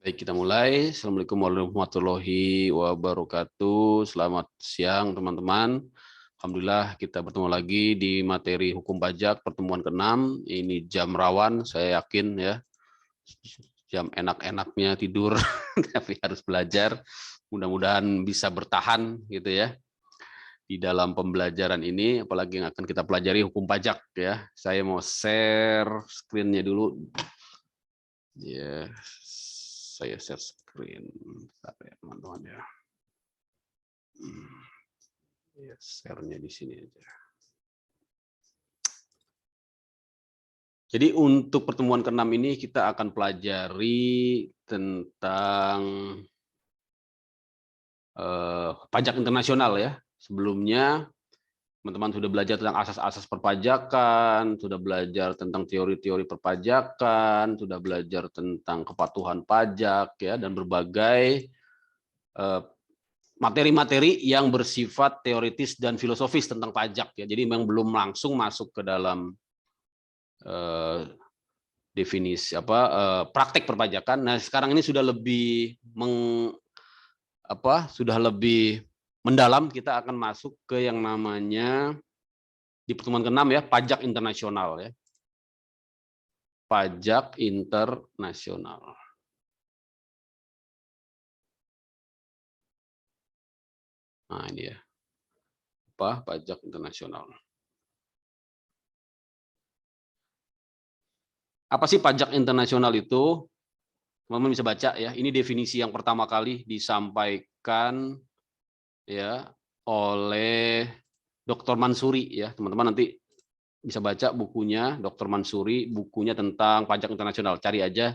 Baik, kita mulai. Assalamualaikum warahmatullahi wabarakatuh. Selamat siang, teman-teman. Alhamdulillah, kita bertemu lagi di materi hukum pajak pertemuan ke-6. Ini jam rawan, saya yakin ya. Jam enak-enaknya tidur, tapi harus belajar. Mudah-mudahan bisa bertahan gitu ya di dalam pembelajaran ini, apalagi yang akan kita pelajari hukum pajak ya. Saya mau share screen-nya dulu. Ya, saya share screen. Bentar ya, teman-teman ya. Ya, share-nya di sini aja. Jadi untuk pertemuan ke-6 ini kita akan pelajari tentang pajak internasional ya. Sebelumnya teman-teman sudah belajar tentang asas-asas perpajakan, sudah belajar tentang teori-teori perpajakan, sudah belajar tentang kepatuhan pajak ya, dan berbagai materi-materi yang bersifat teoritis dan filosofis tentang pajak ya. Jadi memang belum langsung masuk ke dalam definisi praktek perpajakan. Nah, sekarang ini sudah lebih sudah lebih mendalam. Kita akan masuk ke yang namanya di pertemuan ke-6 ya, pajak internasional ya. Pajak internasional. Nah, ini ya. Pajak internasional. Apa sih pajak internasional itu? Teman-teman bisa baca ya. Ini definisi yang pertama kali disampaikan ya oleh Dr. Mansuri ya. Teman-teman nanti bisa baca bukunya Dr. Mansuri, bukunya tentang pajak internasional. Cari aja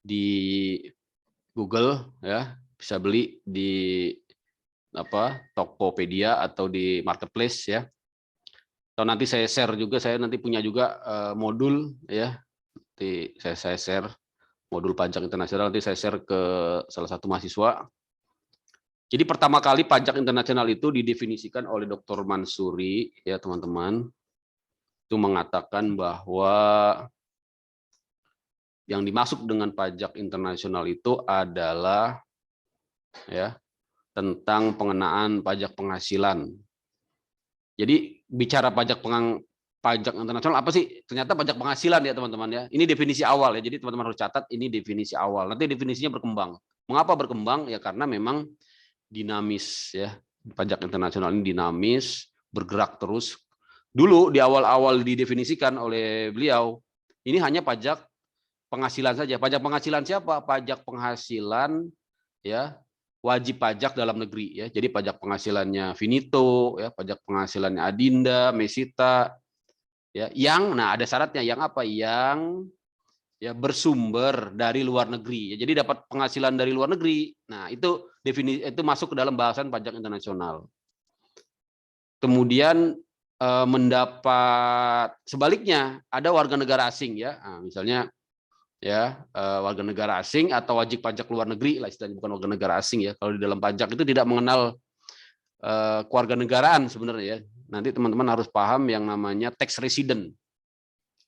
di Google ya, bisa beli di Tokopedia atau di marketplace ya. Atau nanti saya share juga, saya nanti punya juga modul ya. Nanti saya share modul pajak internasional, nanti saya share ke salah satu mahasiswa. Jadi pertama kali pajak internasional itu didefinisikan oleh Dr. Mansuri ya teman-teman. Itu mengatakan bahwa yang dimaksud dengan pajak internasional itu adalah ya tentang pengenaan pajak penghasilan. Jadi bicara pajak internasional apa sih? Ternyata pajak penghasilan ya teman-teman ya. Ini definisi awal ya. Jadi teman-teman harus catat ini definisi awal. Nanti definisinya berkembang. Mengapa berkembang? Ya karena memang dinamis ya. Pajak internasional ini dinamis, bergerak terus. Dulu di awal-awal didefinisikan oleh beliau, ini hanya pajak penghasilan saja. Pajak penghasilan siapa? Pajak penghasilan ya wajib pajak dalam negeri ya. Jadi pajak penghasilannya Finito ya, pajak penghasilannya Adinda, Mesita ya. Yang ada syaratnya yang apa? Yang ya bersumber dari luar negeri. Ya, jadi dapat penghasilan dari luar negeri. Nah, itu definisi itu masuk ke dalam bahasan pajak internasional. Kemudian mendapat sebaliknya ada warga negara asing ya. Nah, misalnya ya warga negara asing atau wajib pajak luar negeri lah istilahnya, bukan warga negara asing ya. Kalau di dalam pajak itu tidak mengenal kewarganegaraan sebenarnya ya. Nanti teman-teman harus paham yang namanya tax resident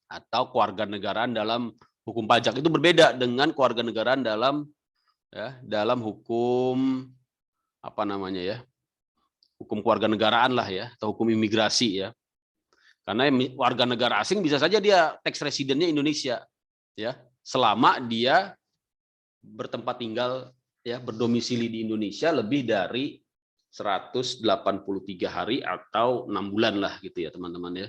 atau kewarganegaraan dalam hukum pajak itu berbeda dengan kewarganegaraan dalam hukum hukum kewarganegaraan lah ya, atau hukum imigrasi ya. Karena warga negara asing bisa saja dia tax residentnya Indonesia ya, selama dia bertempat tinggal ya, berdomisili di Indonesia lebih dari 183 hari atau 6 bulan lah gitu ya teman-teman ya.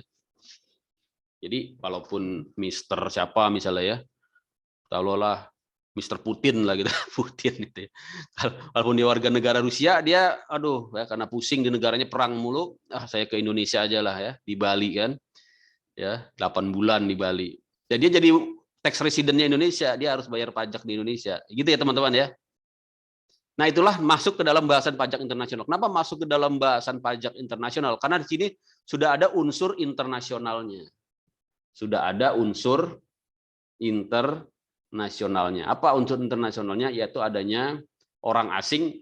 Jadi walaupun Mister siapa misalnya ya, taruhlah Mister Putin lah gitu, Putin gitu ya. Walaupun dia warga negara Rusia, dia aduh ya karena pusing di negaranya perang mulu, saya ke Indonesia aja lah ya, di Bali kan. Ya, 8 bulan di Bali. Dan dia jadi tax residentnya Indonesia, dia harus bayar pajak di Indonesia. Gitu ya teman-teman ya. Nah, itulah masuk ke dalam bahasan pajak internasional. Kenapa masuk ke dalam bahasan pajak internasional? Karena di sini sudah ada unsur internasionalnya. Sudah ada unsur internasionalnya. Apa unsur internasionalnya? Yaitu adanya orang asing,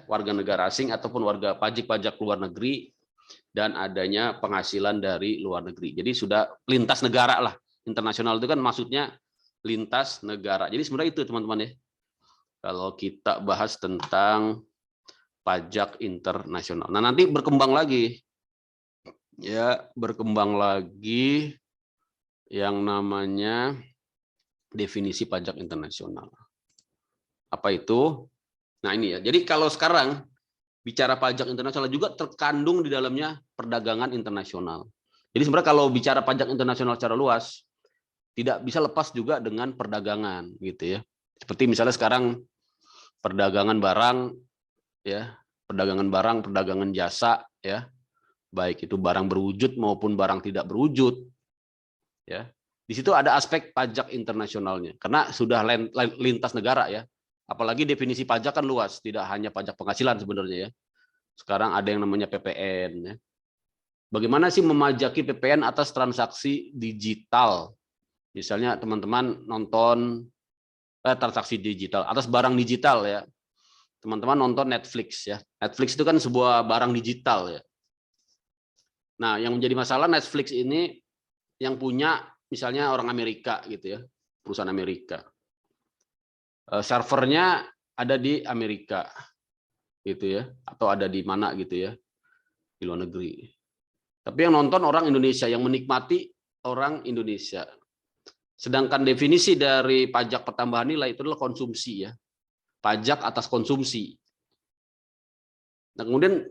warga negara asing ataupun warga pajak luar negeri, dan adanya penghasilan dari luar negeri. Jadi sudah lintas negara lah. Internasional itu kan maksudnya lintas negara. Jadi sebenarnya itu teman-teman ya. kalau kita bahas tentang pajak internasional. Nah, nanti berkembang lagi. Ya, berkembang lagi yang namanya definisi pajak internasional. Apa itu? Nah, ini ya. Jadi kalau sekarang bicara pajak internasional juga terkandung di dalamnya perdagangan internasional. Jadi sebenarnya kalau bicara pajak internasional secara luas, tidak bisa lepas juga dengan perdagangan gitu ya. Seperti misalnya sekarang perdagangan barang ya, perdagangan jasa ya, baik itu barang berwujud maupun barang tidak berwujud ya. Di situ ada aspek pajak internasionalnya karena sudah lintas negara ya. Apalagi definisi pajak kan luas, tidak hanya pajak penghasilan sebenarnya ya. Sekarang ada yang namanya PPN ya. Bagaimana sih memajaki PPN atas transaksi digital? Misalnya teman-teman nonton transaksi digital atas barang digital ya. Teman-teman nonton Netflix ya. Netflix itu kan sebuah barang digital ya. Nah, yang menjadi masalah Netflix ini yang punya misalnya orang Amerika gitu ya, perusahaan Amerika. Servernya ada di Amerika gitu ya, atau ada di mana gitu ya, di luar negeri. Tapi yang nonton orang Indonesia, yang menikmati orang Indonesia. Sedangkan definisi dari pajak pertambahan nilai itu adalah konsumsi ya. Pajak atas konsumsi. Nah, kemudian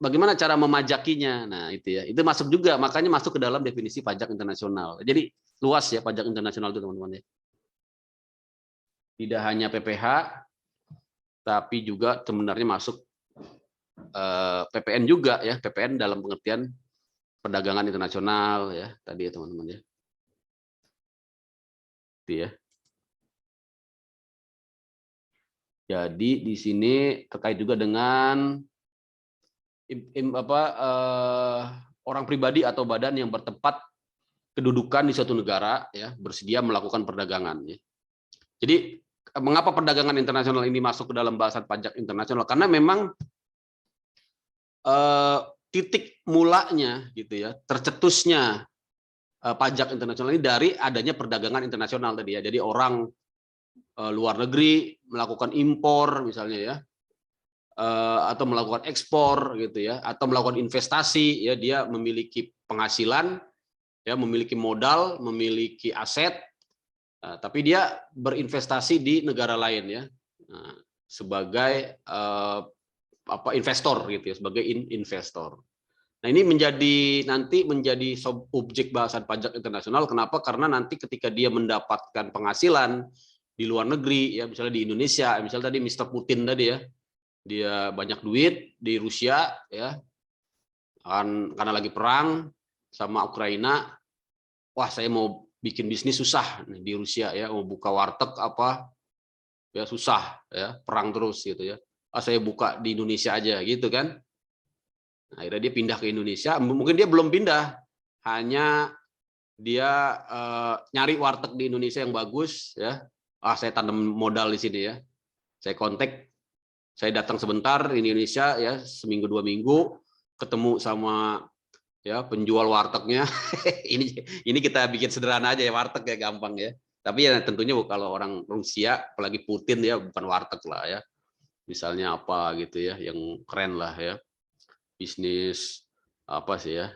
bagaimana cara memajakinya? Nah, itu ya. Itu masuk juga, makanya masuk ke dalam definisi pajak internasional. Jadi luas ya pajak internasional itu, teman-teman ya. Tidak hanya PPH, tapi juga sebenarnya masuk PPN juga ya. PPN dalam pengertian perdagangan internasional ya, tadi ya teman-teman ya. Itu ya. Jadi di sini terkait juga dengan orang pribadi atau badan yang bertempat kedudukan di suatu negara ya, bersedia melakukan perdagangan ya. Jadi mengapa perdagangan internasional ini masuk ke dalam bahasan pajak internasional? Karena memang titik mulanya gitu ya, tercetusnya pajak internasional ini dari adanya perdagangan internasional tadi ya. Jadi orang luar negeri melakukan impor misalnya ya, atau melakukan ekspor gitu ya, atau melakukan investasi ya, dia memiliki penghasilan ya, memiliki modal, memiliki aset, tapi dia berinvestasi di negara lain ya, sebagai investor gitu ya, sebagai investor. Nah, ini nanti menjadi objek bahasan pajak internasional. Kenapa? Karena nanti ketika dia mendapatkan penghasilan di luar negeri ya, misalnya di Indonesia, misalnya tadi Mr. Putin tadi ya, dia banyak duit di Rusia ya, karena lagi perang sama Ukraina. Wah, saya mau bikin bisnis susah nih di Rusia ya, mau buka warteg apa ya susah ya, perang terus gitu ya. Saya buka di Indonesia aja gitu kan. Akhirnya dia pindah ke Indonesia, mungkin dia belum pindah, hanya dia nyari warteg di Indonesia yang bagus ya. Saya tanam modal di sini ya. Saya kontak, saya datang sebentar di Indonesia ya, seminggu 2 minggu, ketemu sama ya penjual wartegnya. ini kita bikin sederhana aja ya, warteg ya, gampang ya. Tapi ya tentunya kalau orang Rusia, apalagi Putin ya, bukan warteg lah ya. Misalnya apa gitu ya, yang keren lah ya. Bisnis apa sih ya,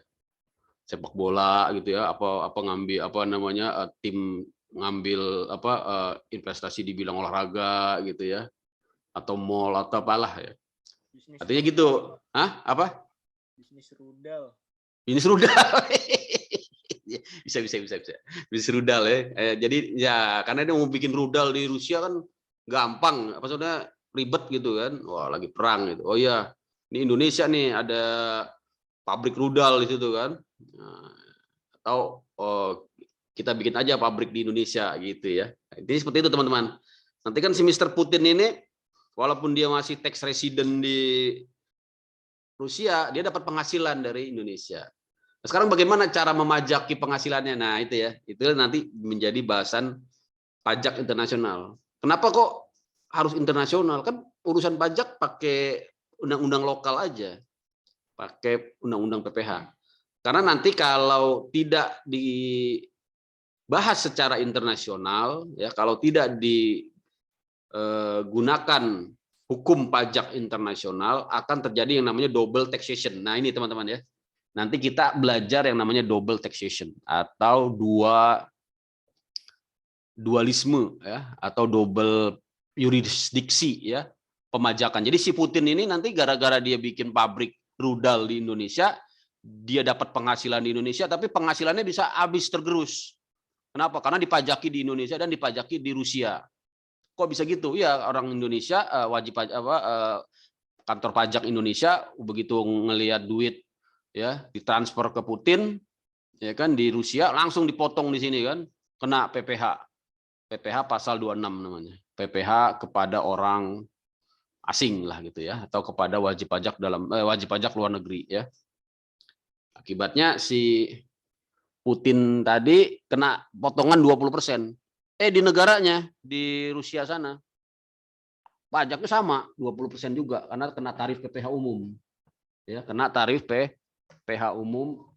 sepak bola gitu ya, apa ngambil apa namanya tim ngambil apa investasi di bidang olahraga gitu ya, atau mall atau apalah ya. Bisnis artinya rudal. Gitu. Hah? Apa? Bisnis rudal. Bisnis rudal. bisa. Bisnis rudal ya. Jadi ya karena dia mau bikin rudal di Rusia kan gampang, apa maksudnya ribet gitu kan. Wah, lagi perang gitu. Oh iya, ini Indonesia nih ada pabrik rudal di situ kan. Nah, atau kita bikin aja pabrik di Indonesia gitu ya. Jadi seperti itu teman-teman. Nanti kan si Mr. Putin ini walaupun dia masih tax resident di Rusia, dia dapat penghasilan dari Indonesia. Nah, sekarang bagaimana cara memajaki penghasilannya? Nah, itu ya. Itu nanti menjadi bahasan pajak internasional. Kenapa kok harus internasional? Kan urusan pajak pakai undang-undang lokal aja. Pakai undang-undang PPH. Karena nanti kalau tidak dibahas secara internasional, ya kalau tidak gunakan hukum pajak internasional, akan terjadi yang namanya double taxation. Nah ini teman-teman ya, nanti kita belajar yang namanya double taxation atau dualisme ya, atau double yurisdiksi ya, pemajakan. Jadi si Putin ini nanti gara-gara dia bikin pabrik rudal di Indonesia, dia dapat penghasilan di Indonesia, tapi penghasilannya bisa habis tergerus. Kenapa? Karena dipajaki di Indonesia dan dipajaki di Rusia. Kok bisa gitu? Ya orang Indonesia wajib kantor pajak Indonesia begitu ngelihat duit ya ditransfer ke Putin ya kan di Rusia, langsung dipotong di sini kan, kena PPH. PPH pasal 26 namanya. PPH kepada orang asing lah gitu ya, atau kepada wajib pajak wajib pajak luar negeri ya. Akibatnya si Putin tadi kena potongan 20%. Di negaranya, di Rusia sana, pajaknya sama 20% juga karena kena tarif PPH umum. Ya, kena tarif PPH umum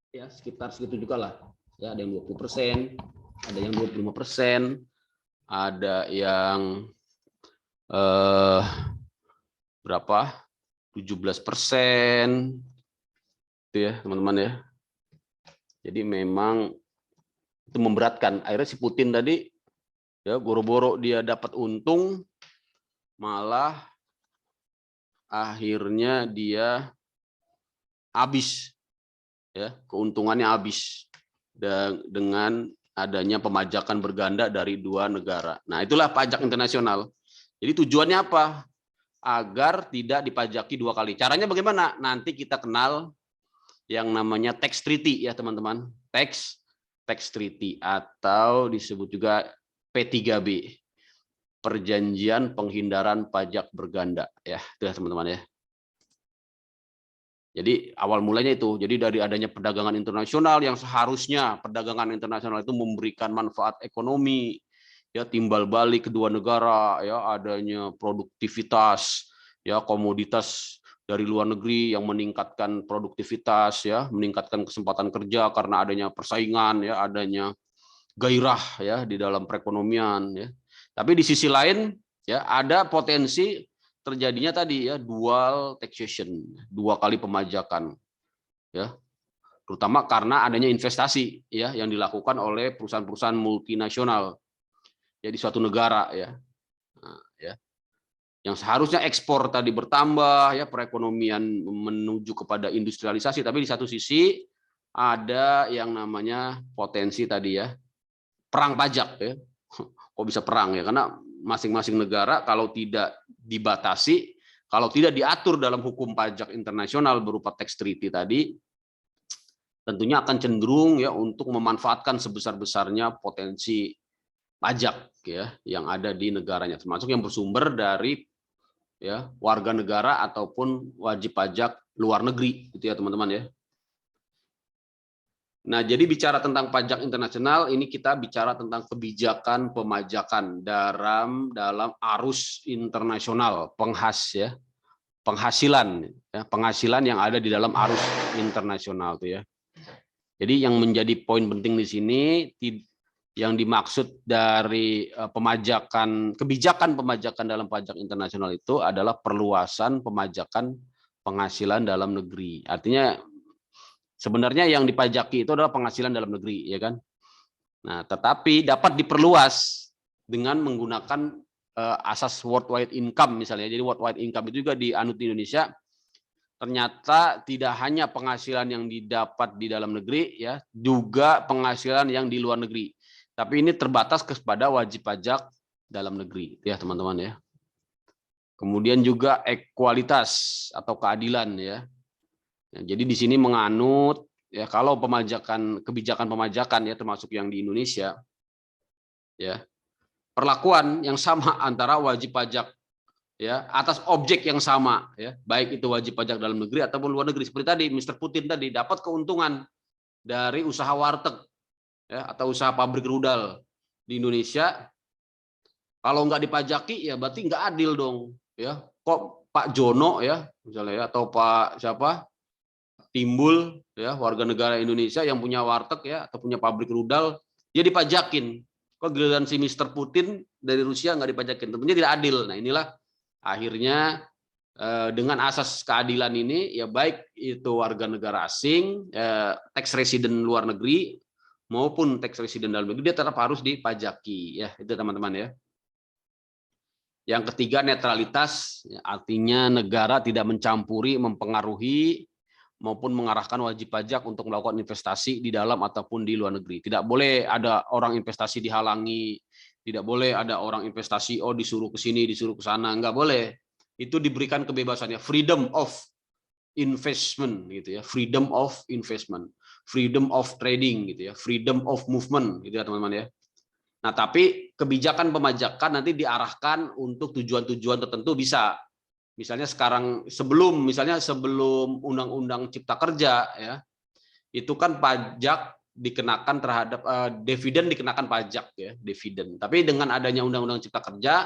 ya sekitar segitu juga lah. Ya, ada yang 20%, ada yang 25%, ada yang berapa? 17%. Itu ya, teman-teman ya. Jadi memang itu memberatkan. Akhirnya si Putin tadi ya boro-boro dia dapat untung, malah akhirnya dia habis ya, keuntungannya habis dengan adanya pemajakan berganda dari dua negara. Nah, itulah pajak internasional. Jadi tujuannya apa? Agar tidak dipajaki dua kali. Caranya bagaimana? Nanti kita kenal yang namanya tax treaty ya, teman-teman. Tax treaty atau disebut juga P3B. Perjanjian penghindaran pajak berganda ya, itu ya teman-teman ya. Jadi awal mulanya itu, jadi dari adanya perdagangan internasional yang seharusnya perdagangan internasional itu memberikan manfaat ekonomi, ya timbal balik kedua negara, ya adanya produktivitas, ya komoditas dari luar negeri yang meningkatkan produktivitas, ya meningkatkan kesempatan kerja karena adanya persaingan, ya adanya gairah ya di dalam perekonomian, ya. Tapi di sisi lain, ya ada potensi terjadinya tadi ya dual taxation, dua kali pemajakan ya, terutama karena adanya investasi ya yang dilakukan oleh perusahaan-perusahaan multinasional ya di suatu negara ya. Nah, ya yang seharusnya ekspor tadi bertambah ya, perekonomian menuju kepada industrialisasi, tapi di satu sisi ada yang namanya potensi tadi ya perang pajak ya. Kok bisa perang ya, karena masing-masing negara kalau tidak dibatasi, kalau tidak diatur dalam hukum pajak internasional berupa tax treaty tadi, tentunya akan cenderung ya untuk memanfaatkan sebesar-besarnya potensi pajak ya yang ada di negaranya, termasuk yang bersumber dari ya warga negara ataupun wajib pajak luar negeri gitu ya teman-teman ya. Nah, jadi bicara tentang pajak internasional, ini kita bicara tentang kebijakan pemajakan dalam arus internasional, penghasilan yang ada di dalam arus internasional tuh ya. Jadi yang menjadi poin penting di sini, yang dimaksud dari kebijakan pemajakan dalam pajak internasional itu adalah perluasan pemajakan penghasilan dalam negeri. Artinya sebenarnya yang dipajaki itu adalah penghasilan dalam negeri, ya kan? Nah, tetapi dapat diperluas dengan menggunakan asas worldwide income misalnya. Jadi worldwide income itu juga dianut di Indonesia. Ternyata tidak hanya penghasilan yang didapat di dalam negeri, ya, juga penghasilan yang di luar negeri. Tapi ini terbatas kepada wajib pajak dalam negeri, ya teman-teman ya. Kemudian juga ekualitas atau keadilan ya. Jadi di sini menganut ya kalau kebijakan pemajakan ya termasuk yang di Indonesia ya perlakuan yang sama antara wajib pajak ya atas objek yang sama ya, baik itu wajib pajak dalam negeri ataupun luar negeri. Seperti tadi Mr. Putin tadi dapat keuntungan dari usaha warteg ya atau usaha pabrik rudal di Indonesia, kalau nggak dipajaki ya berarti nggak adil dong ya. Kok Pak Jono ya misalnya ya, atau Pak siapa Timbul ya warga negara Indonesia yang punya warteg ya atau punya pabrik rudal dia dipajakin, kok giliran si Mr. Putin dari Rusia nggak dipajakin? Tentunya tidak adil. Nah inilah akhirnya dengan asas keadilan ini, ya baik itu warga negara asing, tax resident luar negeri maupun tax resident dalam negeri, dia tetap harus dipajaki, ya itu teman-teman ya. Yang ketiga, netralitas, artinya negara tidak mencampuri, mempengaruhi maupun mengarahkan wajib pajak untuk melakukan investasi di dalam ataupun di luar negeri. Tidak boleh ada orang investasi dihalangi, tidak boleh ada orang investasi disuruh ke sini, disuruh ke sana, nggak boleh. Itu diberikan kebebasannya, freedom of investment gitu ya, freedom of investment, freedom of trading gitu ya, freedom of movement gitu ya teman-teman ya. Nah, tapi kebijakan pemajakan nanti diarahkan untuk tujuan-tujuan tertentu bisa. Misalnya sebelum Undang-Undang Cipta Kerja ya, itu kan pajak dikenakan terhadap dividen dikenakan pajak ya, dividen. Tapi dengan adanya Undang-Undang Cipta Kerja,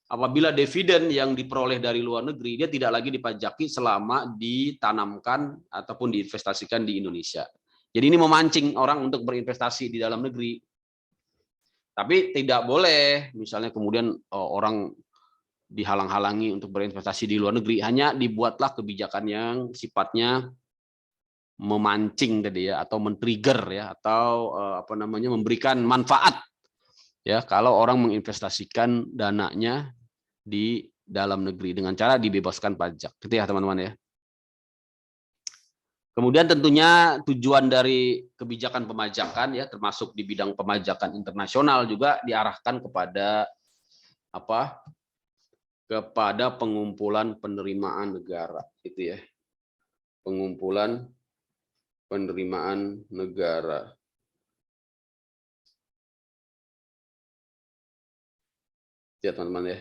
apabila dividen yang diperoleh dari luar negeri, dia tidak lagi dipajaki selama ditanamkan ataupun diinvestasikan di Indonesia. Jadi ini memancing orang untuk berinvestasi di dalam negeri. Tapi tidak boleh misalnya kemudian orang dihalang-halangi untuk berinvestasi di luar negeri, hanya dibuatlah kebijakan yang sifatnya memancing tadi ya, atau men-trigger ya, atau memberikan manfaat ya kalau orang menginvestasikan dananya di dalam negeri dengan cara dibebaskan pajak. Gitu ya teman-teman ya. Kemudian tentunya tujuan dari kebijakan pemajakan ya, termasuk di bidang pemajakan internasional juga diarahkan kepada apa? Kepada pengumpulan penerimaan negara, gitu ya. Pengumpulan penerimaan negara. Ya teman-teman ya.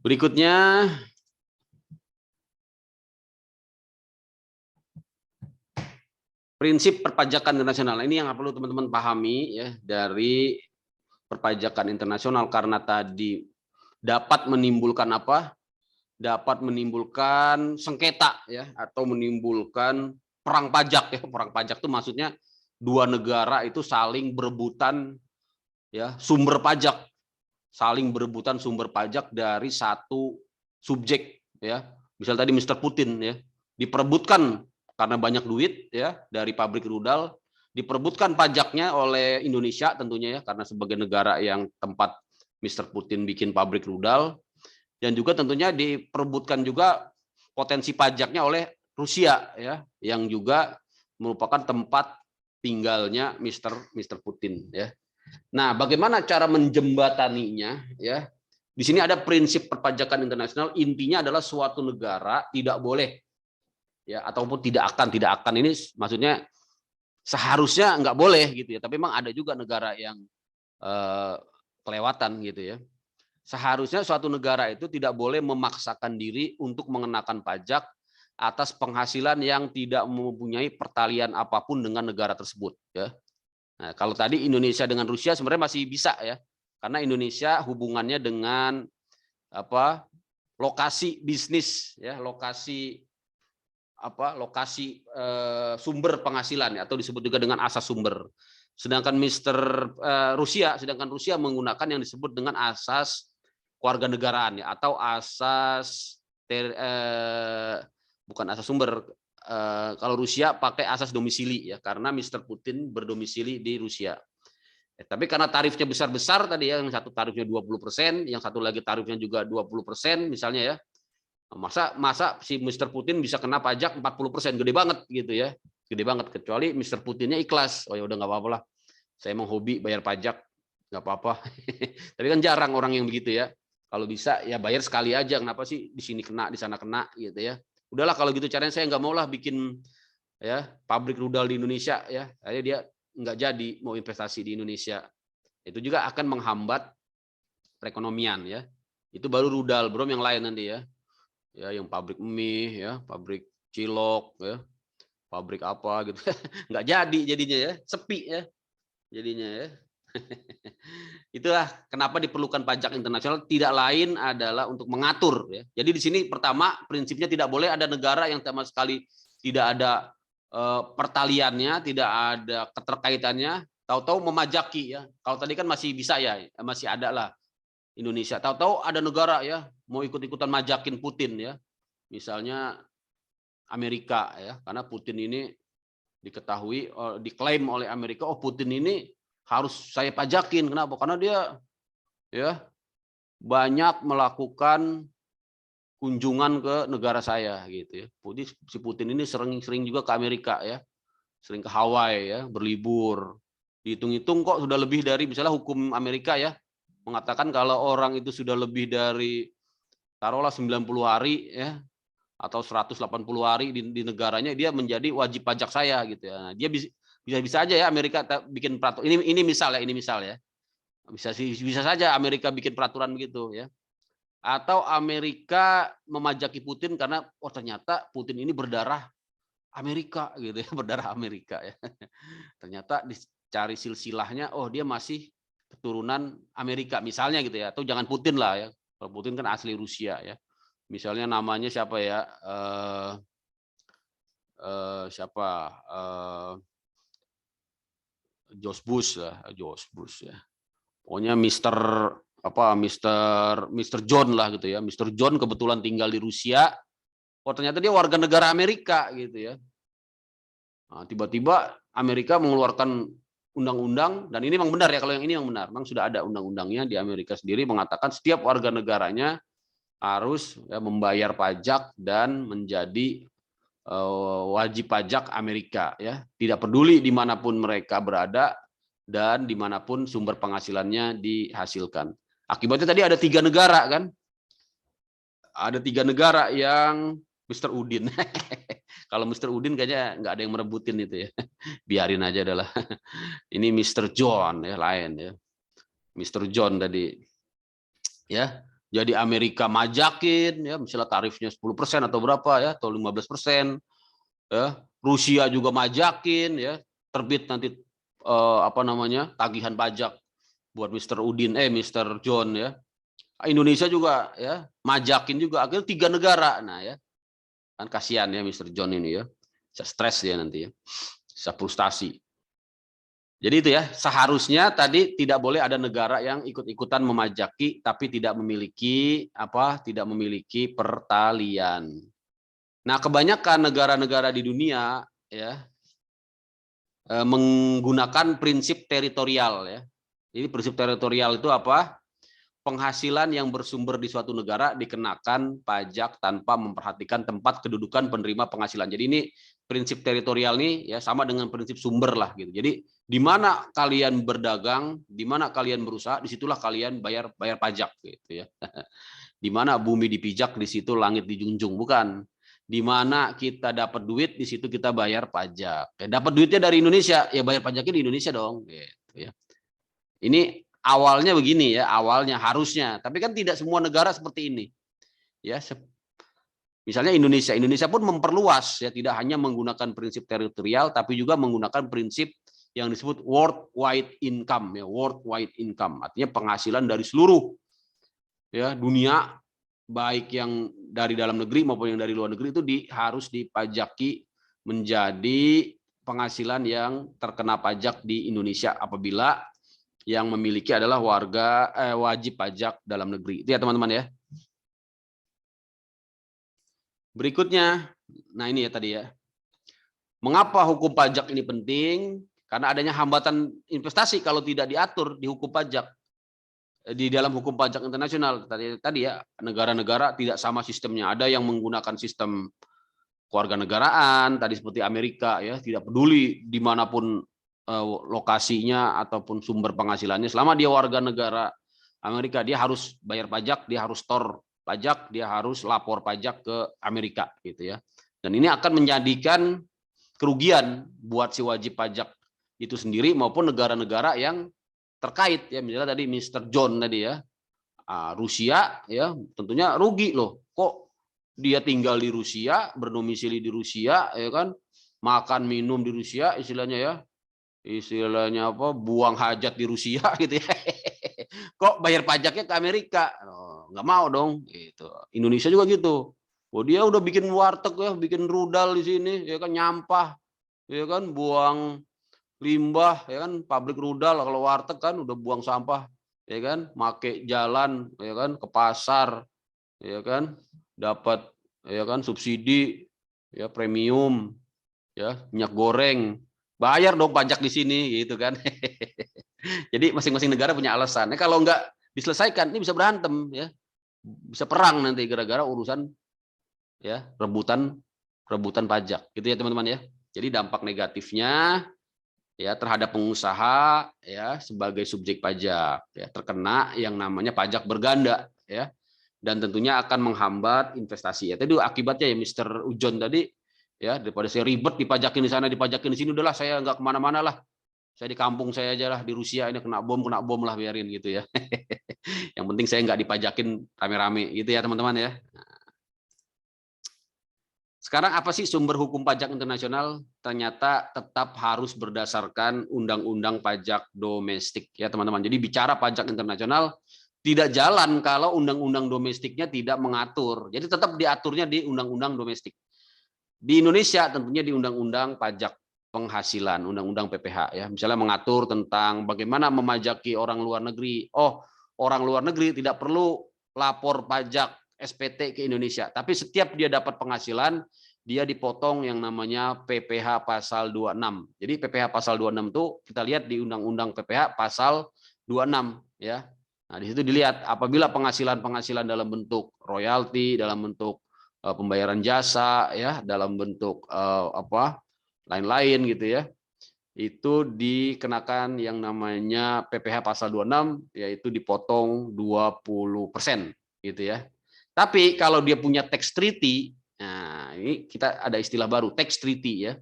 Berikutnya prinsip perpajakan internasional. Ini yang perlu teman-teman pahami ya dari perpajakan internasional, karena tadi dapat menimbulkan apa? Dapat menimbulkan sengketa ya, atau menimbulkan perang pajak ya. Perang pajak itu maksudnya dua negara itu saling berebutan ya sumber pajak, saling berebutan sumber pajak dari satu subjek ya. Misal tadi Mr. Putin ya, diperebutkan karena banyak duit ya dari pabrik rudal, diperebutkan pajaknya oleh Indonesia tentunya ya, karena sebagai negara yang tempat Mr. Putin bikin pabrik rudal, dan juga tentunya diperebutkan juga potensi pajaknya oleh Rusia ya, yang juga merupakan tempat tinggalnya Mr. Putin ya. Nah, bagaimana cara menjembataninya ya? Di sini ada prinsip perpajakan internasional, intinya adalah suatu negara tidak boleh ya, ataupun tidak akan ini maksudnya seharusnya nggak boleh gitu ya, tapi memang ada juga negara yang kelewatan gitu ya. Seharusnya suatu negara itu tidak boleh memaksakan diri untuk mengenakan pajak atas penghasilan yang tidak mempunyai pertalian apapun dengan negara tersebut ya. Nah, kalau tadi Indonesia dengan Rusia sebenarnya masih bisa ya, karena Indonesia hubungannya dengan lokasi bisnis ya, lokasi sumber penghasilan ya, atau disebut juga dengan asas sumber. Sedangkan Rusia menggunakan yang disebut dengan asas kewarganegaraan ya, atau asas bukan asas sumber. Kalau Rusia pakai asas domisili ya, karena Mr. Putin berdomisili di Rusia. Tapi karena tarifnya besar-besar tadi ya, yang satu tarifnya 20%, yang satu lagi tarifnya juga 20% misalnya ya. Masa si Mr. Putin bisa kena pajak 40%, gede banget gitu ya. Gede banget, kecuali Mr. Putinnya ikhlas. Oh ya udah nggak apa-apa lah. Saya mau hobi bayar pajak, nggak apa-apa. Tapi kan jarang orang yang begitu ya. Kalau bisa ya bayar sekali aja, kenapa sih di sini kena, di sana kena gitu ya. Udahlah kalau gitu caranya, saya nggak mau lah bikin ya pabrik rudal di Indonesia ya. Akhirnya dia nggak jadi mau investasi di Indonesia. Itu juga akan menghambat perekonomian ya. Itu baru rudal, belum yang lain nanti ya. Ya yang pabrik mie ya, pabrik cilok ya, pabrik apa gitu. Nggak jadi jadinya ya, sepi ya jadinya ya. Itulah kenapa diperlukan pajak internasional, tidak lain adalah untuk mengatur ya. Jadi di sini pertama prinsipnya tidak boleh ada negara yang sama sekali tidak ada pertaliannya, tidak ada keterkaitannya, tahu-tahu memajaki ya. Kalau tadi kan masih bisa ya, masih ada lah Indonesia. Tahu-tahu ada negara ya mau ikut-ikutan majakin Putin ya. Misalnya Amerika ya, karena Putin ini diketahui diklaim oleh Amerika, oh Putin ini harus saya pajakin. Kenapa? Karena dia ya banyak melakukan kunjungan ke negara saya gitu ya. Si Putin ini sering juga ke Amerika ya. Sering ke Hawaii ya, berlibur. Dihitung-hitung kok sudah lebih dari misalnya hukum Amerika ya mengatakan kalau orang itu sudah lebih dari taruhlah 90 hari ya atau 180 hari di negaranya, dia menjadi wajib pajak saya gitu ya. Nah, dia bisa aja ya Amerika bikin peraturan. Ini misal ya. Bisa saja Amerika bikin peraturan begitu ya. Atau Amerika memajaki Putin karena oh ternyata Putin ini berdarah Amerika gitu ya, berdarah Amerika ya. Ternyata dicari silsilahnya, oh dia masih keturunan Amerika misalnya gitu ya. Atau jangan Putin lah ya. Kalau Putin kan asli Rusia ya. Misalnya namanya siapa ya? George Bush lah, George Bush ya. Pokoknya Mr. John lah gitu ya. Mr. John kebetulan tinggal di Rusia. Oh ternyata dia warga negara Amerika gitu ya. Nah, tiba-tiba Amerika mengeluarkan undang-undang, dan ini memang benar ya, kalau yang ini yang benar. Memang sudah ada undang-undangnya di Amerika sendiri mengatakan setiap warga negaranya harus ya, membayar pajak dan menjadi wajib pajak Amerika ya, tidak peduli dimanapun mereka berada dan dimanapun sumber penghasilannya dihasilkan. Akibatnya tadi ada 3 negara kan, ada 3 negara yang Mr. Udin. Kalau Mr. Udin kayaknya nggak ada yang merebutin itu ya, biarin aja adalah. Ini Mr. John ya, lain ya, Mr. John tadi ya. Jadi Amerika majakin ya, misalnya tarifnya 10% atau berapa ya, atau 15%. Ya, Rusia juga majakin ya, terbit nanti tagihan pajak buat Mr. John ya. Indonesia juga ya majakin juga, akhirnya 3 negara. Nah ya, kan kasihan ya Mr. John ini ya, bisa stres dia nanti ya, bisa frustasi. Jadi itu ya, seharusnya tadi tidak boleh ada negara yang ikut-ikutan memajaki tapi tidak memiliki pertalian. Nah, kebanyakan negara-negara di dunia ya menggunakan prinsip teritorial ya. Jadi prinsip teritorial itu apa? Penghasilan yang bersumber di suatu negara dikenakan pajak tanpa memperhatikan tempat kedudukan penerima penghasilan. Jadi ini prinsip teritorial nih ya sama dengan prinsip sumber lah gitu. Jadi di mana kalian berdagang, di mana kalian berusaha, disitulah kalian bayar pajak gitu ya. Di mana bumi dipijak, di situ langit dijunjung, bukan. Di mana kita dapat duit, di situ kita bayar pajak. Ya, dapat duitnya dari Indonesia, ya bayar pajaknya di Indonesia dong gitu ya. Ini awalnya begini ya, awalnya harusnya, tapi kan tidak semua negara seperti ini. Ya, misalnya Indonesia pun memperluas ya, tidak hanya menggunakan prinsip teritorial tapi juga menggunakan prinsip yang disebut worldwide income ya, worldwide income. Artinya penghasilan dari seluruh ya dunia, baik yang dari dalam negeri maupun yang dari luar negeri itu harus dipajaki menjadi penghasilan yang terkena pajak di Indonesia apabila yang memiliki adalah wajib pajak dalam negeri. Itu ya teman-teman ya. Berikutnya, nah ini ya tadi ya. Mengapa hukum pajak ini penting? Karena adanya hambatan investasi kalau tidak diatur di hukum pajak. Di dalam hukum pajak internasional tadi ya, negara-negara tidak sama sistemnya. Ada yang menggunakan sistem kewarganegaraan, tadi seperti Amerika ya, tidak peduli dimanapun lokasinya ataupun sumber penghasilannya, selama dia warga negara Amerika, dia harus bayar pajak, dia harus store pajak, dia harus lapor pajak ke Amerika gitu ya. Dan ini akan menjadikan kerugian buat si wajib pajak itu sendiri maupun negara-negara yang terkait ya, misalnya tadi Mr. John tadi ya, Rusia ya, tentunya rugi loh, kok dia tinggal di Rusia, berdomisili di Rusia ya kan, makan minum di Rusia, istilahnya apa, buang hajat di Rusia gitu ya. Kok bayar pajaknya ke Amerika? Oh, nggak mau dong. Gitu. Indonesia juga gitu. Oh, dia udah bikin warteg ya, bikin rudal di sini, ya kan, nyampah, ya kan, buang limbah, ya kan, pabrik rudal. Kalau warteg kan udah buang sampah, ya kan, make jalan, ya kan, ke pasar, ya kan, dapat, ya kan, subsidi, ya, premium, ya, minyak goreng, bayar dong pajak di sini, gitu kan. Jadi masing-masing negara punya alasan. Nah, kalau nggak diselesaikan, ini bisa berantem, ya, bisa perang nanti gara-gara urusan, ya, rebutan pajak, gitu ya teman-teman ya. Jadi dampak negatifnya, ya, terhadap pengusaha, ya, sebagai subjek pajak, ya, terkena yang namanya pajak berganda, ya, dan tentunya akan menghambat investasi. Ya, tadi akibatnya ya Mister Ujon tadi, ya, daripada saya ribet dipajakin di sana, dipajakin di sini, udahlah saya nggak kemana-mana lah. Saya di kampung saya aja lah, di Rusia ini kena bom lah, biarin gitu ya. Yang penting saya nggak dipajakin rame-rame gitu ya teman-teman ya. Sekarang apa sih sumber hukum pajak internasional? Ternyata tetap harus berdasarkan undang-undang pajak domestik ya teman-teman. Jadi bicara pajak internasional tidak jalan kalau undang-undang domestiknya tidak mengatur. Jadi tetap diaturnya di undang-undang domestik. Di Indonesia tentunya di undang-undang pajak penghasilan, undang-undang PPH ya. Misalnya mengatur tentang bagaimana memajaki orang luar negeri. Oh, orang luar negeri tidak perlu lapor pajak SPT ke Indonesia, tapi setiap dia dapat penghasilan, dia dipotong yang namanya PPH pasal 26. Jadi PPH pasal 26 itu kita lihat di undang-undang PPH pasal 26 ya. Nah, di situ dilihat apabila penghasilan dalam bentuk royalti, dalam bentuk pembayaran jasa ya, dalam bentuk apa lain-lain gitu ya, itu dikenakan yang namanya PPH pasal 26, yaitu dipotong 20% gitu ya. Tapi kalau dia punya tax treaty, nah ini kita ada istilah baru, tax treaty ya,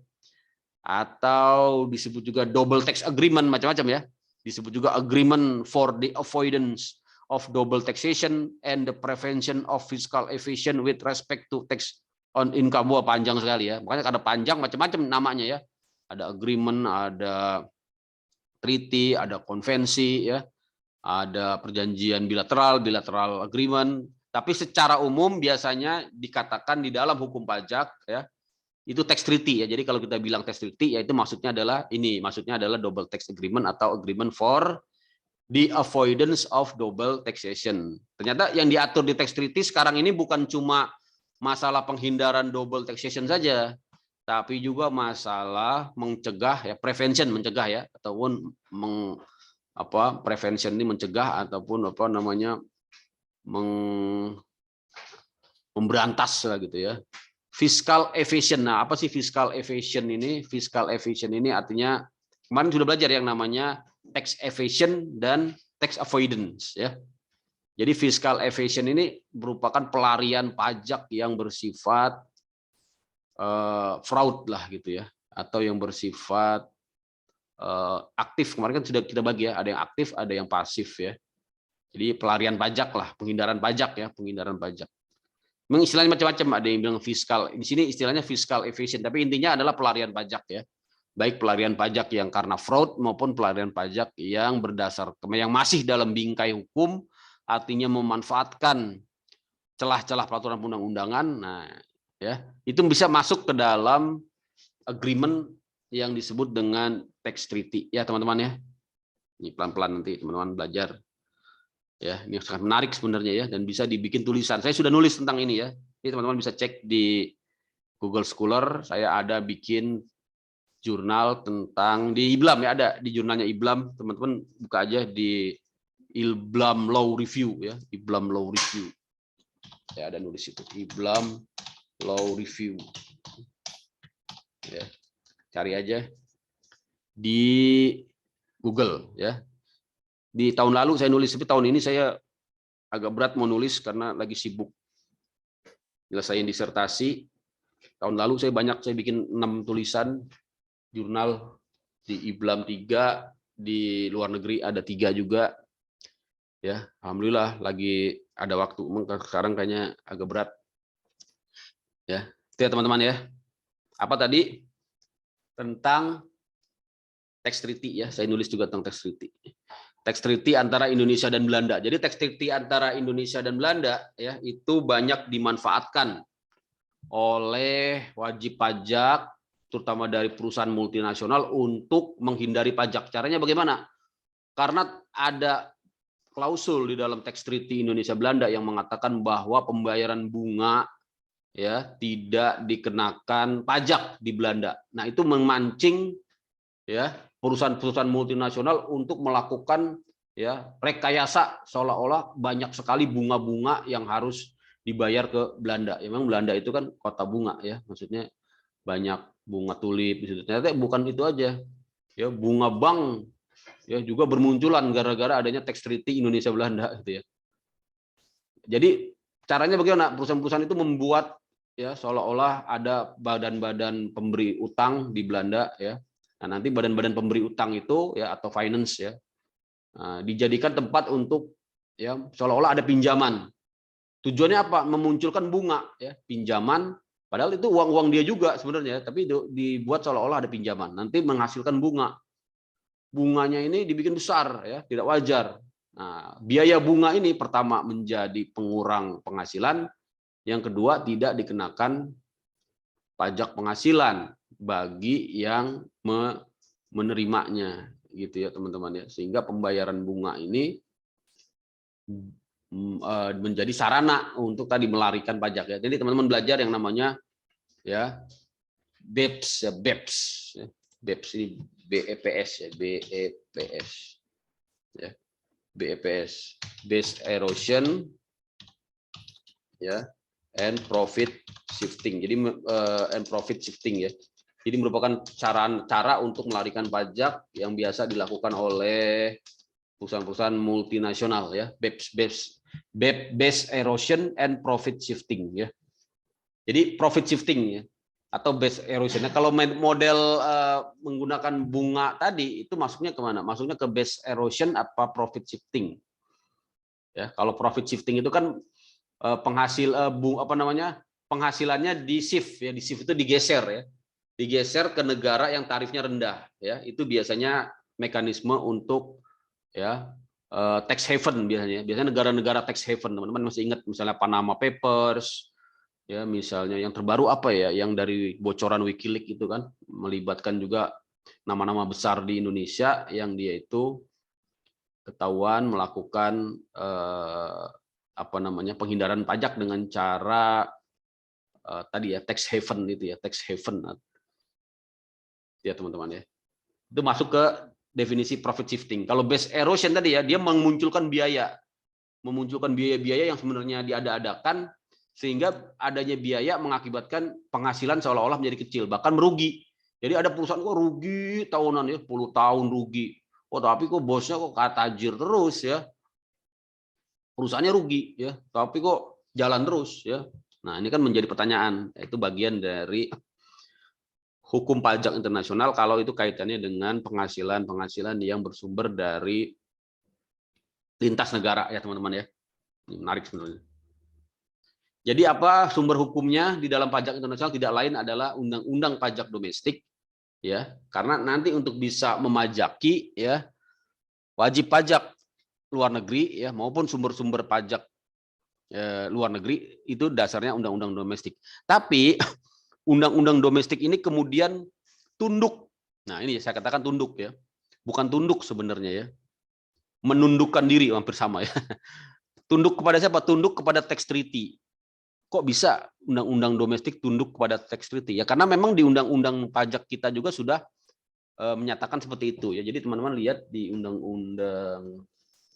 atau disebut juga double tax agreement, macam-macam ya. Disebut juga agreement for the avoidance of double taxation and the prevention of fiscal evasion with respect to tax on income. Wah, panjang sekali ya. Makanya ada panjang macam-macam namanya ya. Ada agreement, ada treaty, ada konvensi ya, ada perjanjian bilateral agreement. Tapi secara umum biasanya dikatakan di dalam hukum pajak ya, itu tax treaty ya. Jadi kalau kita bilang tax treaty, ya itu maksudnya adalah ini, maksudnya adalah double tax agreement atau agreement for the avoidance of double taxation. Ternyata yang diatur di tax treaty sekarang ini bukan cuma masalah penghindaran double taxation saja, tapi juga masalah mencegah ya, prevention, mencegah ya, ataupun prevention ini mencegah ataupun apa namanya memberantas lah gitu ya. Fiscal evasion. Nah, apa sih fiscal evasion ini? Fiscal evasion ini artinya kemarin sudah belajar yang namanya tax evasion dan tax avoidance ya. Jadi fiscal evasion ini merupakan pelarian pajak yang bersifat fraud lah gitu ya, atau yang bersifat aktif. Kemarin kan sudah kita bagi ya, ada yang aktif, ada yang pasif ya. Jadi pelarian pajak lah, penghindaran pajak ya, penghindaran pajak. Memang istilahnya macam-macam, ada yang bilang fiskal. Di sini istilahnya fiscal evasion, tapi intinya adalah pelarian pajak ya. Baik pelarian pajak yang karena fraud maupun pelarian pajak yang berdasar yang masih dalam bingkai hukum, artinya memanfaatkan celah-celah peraturan undang-undangan. Nah, ya, itu bisa masuk ke dalam agreement yang disebut dengan tax treaty ya, teman-teman ya. Ini pelan-pelan nanti teman-teman belajar. Ya, ini sangat menarik sebenarnya ya, dan bisa dibikin tulisan. Saya sudah nulis tentang ini ya. Ini teman-teman bisa cek di Google Scholar. Saya ada bikin jurnal tentang di IBLAM ya, ada di jurnalnya IBLAM. Teman-teman buka aja di IBLAM Law Review ya, IBLAM Law Review. Saya ada nulis itu, IBLAM Law Review. Ya, cari aja di Google ya. Di tahun lalu saya nulis, tapi tahun ini saya agak berat mau nulis karena lagi sibuk nyelesain disertasi. Tahun lalu saya bikin 6 tulisan jurnal di IBLAM 3, di luar negeri ada 3 juga. Ya, alhamdulillah lagi ada waktu. Sekarang kayaknya agak berat. Ya, itu ya teman-teman ya. Apa tadi? tentang tax treaty ya. Saya nulis juga tentang tax treaty. Tax treaty antara Indonesia dan Belanda. Jadi tax treaty antara Indonesia dan Belanda ya itu banyak dimanfaatkan oleh wajib pajak terutama dari perusahaan multinasional untuk menghindari pajak. Caranya bagaimana? Karena ada klausul di dalam tax treaty Indonesia Belanda yang mengatakan bahwa pembayaran bunga ya tidak dikenakan pajak di Belanda. Nah, itu memancing ya perusahaan-perusahaan multinasional untuk melakukan ya rekayasa seolah-olah banyak sekali bunga-bunga yang harus dibayar ke Belanda. Ya, memang Belanda itu kan kota bunga ya, maksudnya banyak bunga tulip di situ. Ternyata bukan itu aja. Ya, bunga bank ya juga bermunculan gara-gara adanya tax treaty Indonesia Belanda gitu ya. Jadi caranya bagaimana? Perusahaan-perusahaan itu membuat ya seolah-olah ada badan-badan pemberi utang di Belanda ya. Nah, nanti badan-badan pemberi utang itu ya atau finance ya dijadikan tempat untuk ya seolah-olah ada pinjaman. Tujuannya apa? Memunculkan bunga ya, pinjaman padahal itu uang-uang dia juga sebenarnya, tapi dibuat seolah-olah ada pinjaman. Nanti menghasilkan bunga. Bunganya ini dibikin besar ya, tidak wajar. Nah, biaya bunga ini pertama menjadi pengurang penghasilan, yang kedua tidak dikenakan pajak penghasilan bagi yang menerimanya gitu ya teman-teman ya, sehingga pembayaran bunga ini menjadi sarana untuk tadi melarikan pajak ya. Jadi teman-teman belajar yang namanya ya BEPS ya, BEPS ya. BEPS ini BEPS ya, BEPS ya, BEPS, Base Erosion ya, and Profit Shifting. Jadi and Profit Shifting ya. Jadi merupakan cara untuk melarikan pajak yang biasa dilakukan oleh perusahaan-perusahaan multinasional ya, Base Erosion and Profit Shifting ya. Jadi profit shifting ya atau base erosion. Nah, kalau model menggunakan bunga tadi itu masuknya kemana? Masuknya ke base erosion apa profit shifting? Ya, kalau profit shifting itu kan penghasilannya di shift ya, di shift itu digeser ya. Digeser ke negara yang tarifnya rendah ya, itu biasanya mekanisme untuk ya tax haven biasanya negara-negara tax haven. Teman-teman masih ingat misalnya Panama Papers ya, misalnya yang terbaru apa ya yang dari bocoran WikiLeaks itu kan melibatkan juga nama-nama besar di Indonesia yang dia itu ketahuan melakukan penghindaran pajak dengan cara tadi ya tax haven itu ya, tax haven ya teman-teman ya. Itu masuk ke definisi profit shifting. Kalau base erosion tadi ya, dia memunculkan biaya-biaya yang sebenarnya diada-adakan sehingga adanya biaya mengakibatkan penghasilan seolah-olah menjadi kecil, bahkan merugi. Jadi ada perusahaan kok rugi tahunan ya, 10 tahun rugi. Oh, tapi kok bosnya kok tajir terus ya. Perusahaannya rugi ya, tapi kok jalan terus ya. Nah, ini kan menjadi pertanyaan. Itu bagian dari hukum pajak internasional kalau itu kaitannya dengan penghasilan yang bersumber dari lintas negara ya teman-teman ya. Ini menarik sebenarnya. Jadi apa sumber hukumnya di dalam pajak internasional? Tidak lain adalah undang-undang pajak domestik ya. Karena nanti untuk bisa memajaki ya wajib pajak luar negeri ya maupun sumber-sumber pajak luar negeri itu dasarnya undang-undang domestik. Tapi undang-undang domestik ini kemudian tunduk. Nah, ini saya katakan tunduk ya. Bukan tunduk sebenarnya ya. Menundukkan diri hampir sama ya. Tunduk kepada siapa? Tunduk kepada tax treaty. Kok bisa undang-undang domestik tunduk kepada tax treaty? Ya karena memang di undang-undang pajak kita juga sudah menyatakan seperti itu ya. Jadi teman-teman lihat di undang-undang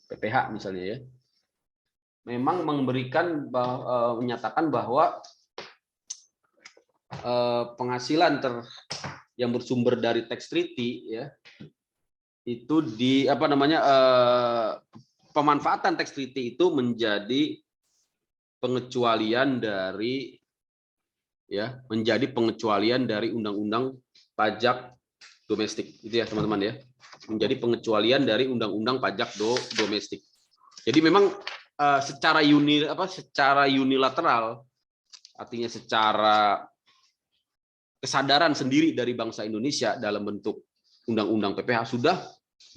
PPH misalnya ya. Memang memberikan menyatakan bahwa penghasilan yang bersumber dari tax treaty ya itu pemanfaatan tax treaty itu menjadi pengecualian dari undang-undang pajak domestik itu ya teman-teman ya, menjadi pengecualian dari undang-undang pajak domestik. Jadi memang secara unilateral, artinya secara kesadaran sendiri dari bangsa Indonesia dalam bentuk undang-undang PPH sudah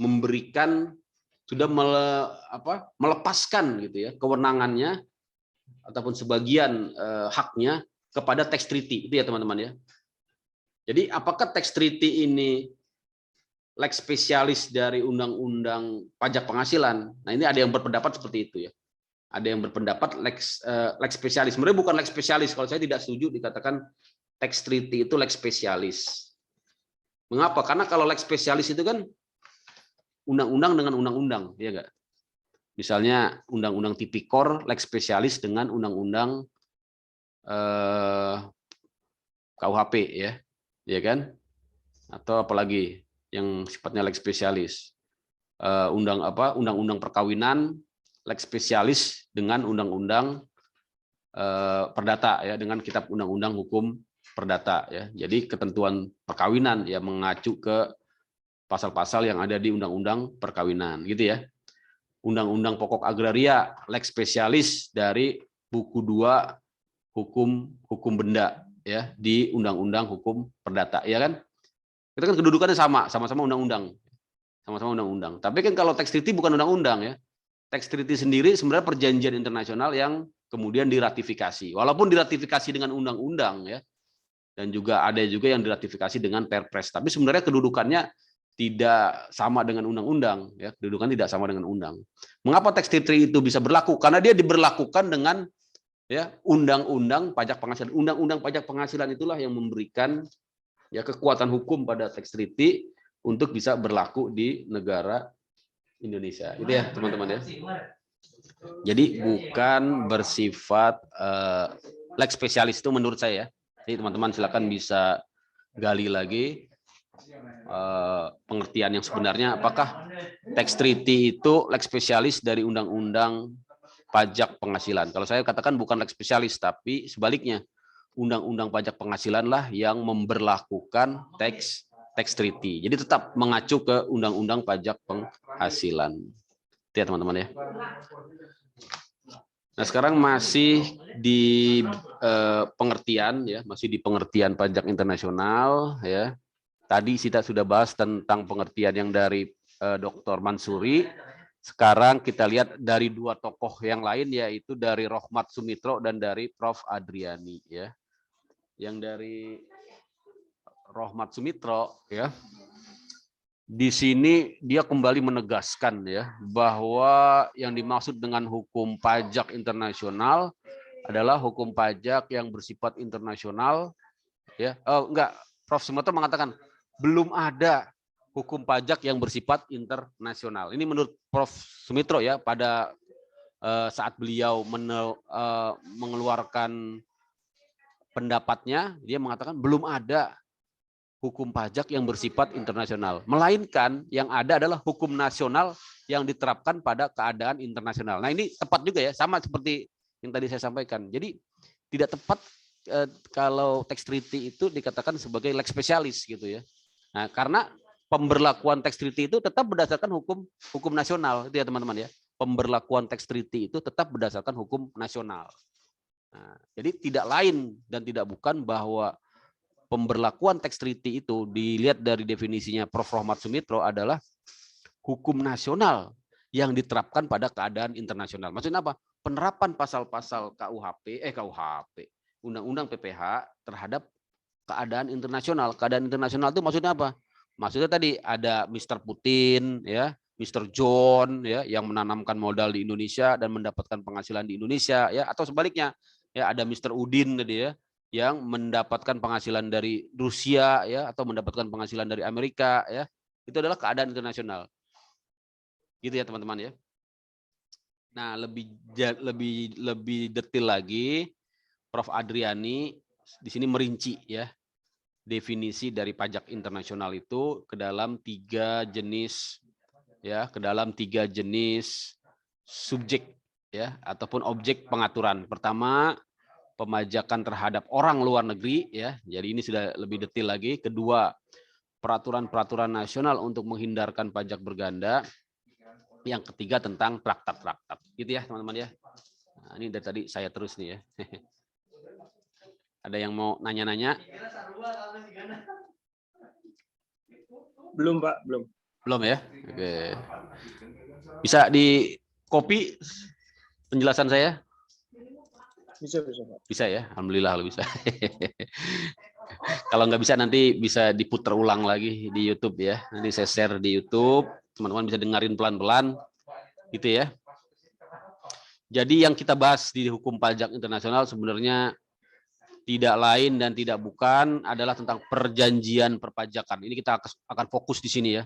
memberikan, sudah melepaskan gitu ya kewenangannya ataupun sebagian haknya kepada tax treaty itu ya teman-teman ya. Jadi apakah tax treaty ini leg spesialis dari undang-undang pajak penghasilan? Nah ini ada yang berpendapat seperti itu ya. Ada yang berpendapat leg spesialis. Sebenarnya bukan leg spesialis. Kalau saya tidak setuju dikatakan tax treaty itu leg spesialis. Mengapa? Karena kalau leg spesialis itu kan undang-undang dengan undang-undang, ya enggak? Misalnya undang-undang tipikor leg spesialis dengan undang-undang KUHP ya kan? Atau apalagi yang sifatnya leg spesialis, undang-undang perkawinan leg spesialis dengan undang-undang perdata ya, dengan kitab undang-undang hukum perdata ya. Jadi ketentuan perkawinan ya mengacu ke pasal-pasal yang ada di undang-undang perkawinan gitu ya. Undang-undang pokok agraria leg spesialis dari buku 2 hukum benda ya di undang-undang hukum perdata ya kan. Itu kan kedudukannya sama-sama undang-undang. Sama-sama undang-undang. Tapi kan kalau tax treaty bukan undang-undang ya. Tax treaty sendiri sebenarnya perjanjian internasional yang kemudian diratifikasi. Walaupun diratifikasi dengan undang-undang ya. Dan juga ada juga yang diratifikasi dengan Perpres. Tapi sebenarnya kedudukannya tidak sama dengan undang-undang ya, kedudukan tidak sama dengan undang. Mengapa tax treaty itu bisa berlaku? Karena dia diberlakukan dengan ya undang-undang pajak penghasilan. Undang-undang pajak penghasilan itulah yang memberikan ya kekuatan hukum pada tax treaty untuk bisa berlaku di negara Indonesia. Itu ya teman-teman ya. Jadi bukan bersifat leg spesialis itu menurut saya. Jadi teman-teman silakan bisa gali lagi pengertian yang sebenarnya, apakah tax treaty itu leg spesialis dari undang-undang pajak penghasilan. Kalau saya katakan bukan leg spesialis, tapi sebaliknya undang-undang pajak penghasilan lah yang memberlakukan tax treaty. Jadi tetap mengacu ke undang-undang pajak penghasilan. Itu ya teman-teman ya. Nah sekarang masih di pengertian ya, masih di pengertian pajak internasional ya. Tadi kita sudah bahas tentang pengertian yang dari Dr. Mansuri. Sekarang kita lihat dari 2 tokoh yang lain, yaitu dari Rohmat Sumitro dan dari Prof. Adriani ya. Yang dari Rohmat Sumitro ya, di sini dia kembali menegaskan ya bahwa yang dimaksud dengan hukum pajak internasional adalah hukum pajak yang bersifat internasional ya. Enggak, Prof. Sumitro mengatakan belum ada hukum pajak yang bersifat internasional. Ini menurut Prof. Sumitro ya, pada saat beliau mengeluarkan pendapatnya, dia mengatakan belum ada hukum pajak yang bersifat internasional. Melainkan yang ada adalah hukum nasional yang diterapkan pada keadaan internasional. Nah ini tepat juga ya, sama seperti yang tadi saya sampaikan. Jadi tidak tepat kalau tax treaty itu dikatakan sebagai leg spesialis gitu ya. Nah, karena pemberlakuan tax treaty itu tetap berdasarkan hukum nasional, itu ya teman-teman ya. Pemberlakuan tax treaty itu tetap berdasarkan hukum nasional. Nah, jadi tidak lain dan tidak bukan bahwa pemberlakuan tax treaty itu dilihat dari definisinya Prof. Rohmat Sumitro adalah hukum nasional yang diterapkan pada keadaan internasional. Maksudnya apa? Penerapan pasal-pasal KUHP, Undang-Undang PPH terhadap keadaan internasional. Keadaan internasional itu maksudnya apa? Maksudnya tadi ada Mr. Putin, ya, Mr. John, ya, yang menanamkan modal di Indonesia dan mendapatkan penghasilan di Indonesia, ya, atau sebaliknya, ya, ada Mr. Udin tadi ya, yang mendapatkan penghasilan dari Rusia, ya, atau mendapatkan penghasilan dari Amerika, ya, itu adalah keadaan internasional. Gitu ya teman-teman ya. Nah lebih detail lagi, Prof. Adriani di sini merinci ya definisi dari pajak internasional itu ke dalam 3 jenis ya, ke dalam 3 jenis subjek ya ataupun objek pengaturan. Pertama, pemajakan terhadap orang luar negeri ya. Jadi ini sudah lebih detail lagi. Kedua, peraturan-peraturan nasional untuk menghindarkan pajak berganda. Yang ketiga tentang traktat-traktat. Gitu ya, teman-teman ya. Nah, ini dari tadi saya terus nih ya. Ada yang mau nanya-nanya? Belum, Pak, belum. Belum ya? Oke. Bisa di copy penjelasan saya? Bisa, Pak. Bisa ya? Alhamdulillah kalau bisa. Kalau nggak bisa nanti bisa diputar ulang lagi di YouTube ya. Nanti saya share di YouTube, teman-teman bisa dengerin pelan-pelan gitu ya. Jadi yang kita bahas di hukum pajak internasional sebenarnya tidak lain dan tidak bukan adalah tentang perjanjian perpajakan. Ini kita akan fokus di sini ya.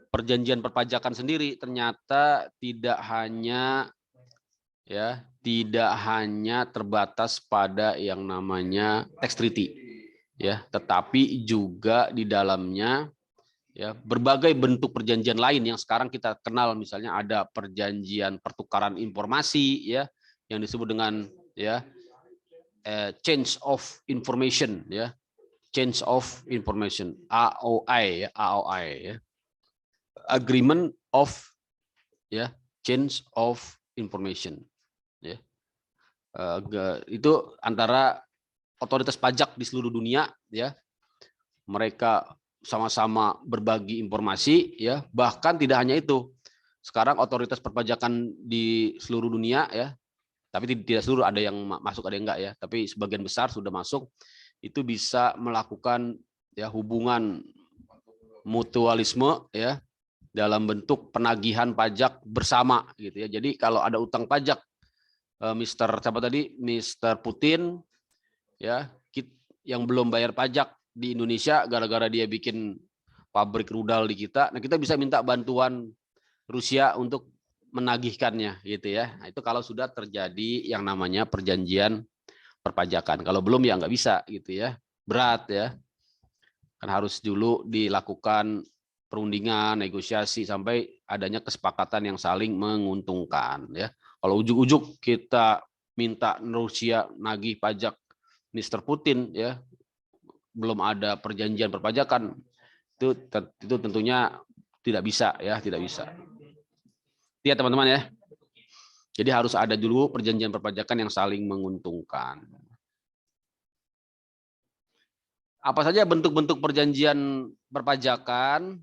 Perjanjian perpajakan sendiri ternyata tidak hanya terbatas pada yang namanya tax treaty ya, tetapi juga di dalamnya ya berbagai bentuk perjanjian lain yang sekarang kita kenal, misalnya ada perjanjian pertukaran informasi ya yang disebut dengan ya change of information ya, change of information AOI ya, AOI ya, agreement of ya change of information ya. Itu antara otoritas pajak di seluruh dunia ya, mereka sama-sama berbagi informasi ya, bahkan tidak hanya itu, sekarang otoritas perpajakan di seluruh dunia ya, tapi tidak seluruh, ada yang masuk ada yang enggak ya, tapi sebagian besar sudah masuk, itu bisa melakukan ya hubungan mutualisme ya dalam bentuk penagihan pajak bersama gitu ya. Jadi kalau ada utang pajak Mr. Putin ya yang belum bayar pajak di Indonesia gara-gara dia bikin pabrik rudal di kita, nah kita bisa minta bantuan Rusia untuk menagihkannya gitu ya. Nah, itu kalau sudah terjadi yang namanya perjanjian perpajakan. Kalau belum ya nggak bisa gitu ya, berat ya, kan harus dulu dilakukan perundingan, negosiasi sampai adanya kesepakatan yang saling menguntungkan ya. Kalau ujuk-ujuk kita minta Rusia nagih pajak Mr. Putin ya, belum ada perjanjian perpajakan, itu tentunya tidak bisa ya, tidak bisa. Ya teman-teman ya. Jadi harus ada dulu perjanjian perpajakan yang saling menguntungkan. Apa saja bentuk-bentuk perjanjian perpajakan?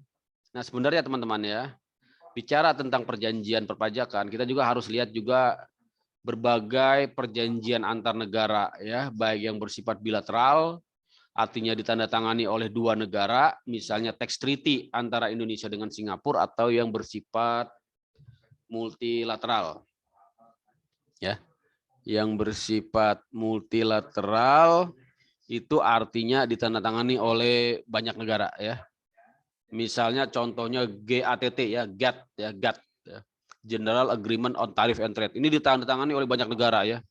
Nah, sebenarnya teman-teman ya, bicara tentang perjanjian perpajakan, kita juga harus lihat juga berbagai perjanjian antar negara ya, baik yang bersifat bilateral, artinya ditandatangani oleh dua negara, misalnya tax treaty antara Indonesia dengan Singapura, atau yang bersifat multilateral. Ya. Yang bersifat multilateral itu artinya ditandatangani oleh banyak negara ya. Misalnya contohnya GATT ya, GATT ya, GATT ya. General Agreement on Tariff and Trade. Ini ditandatangani oleh banyak negara ya.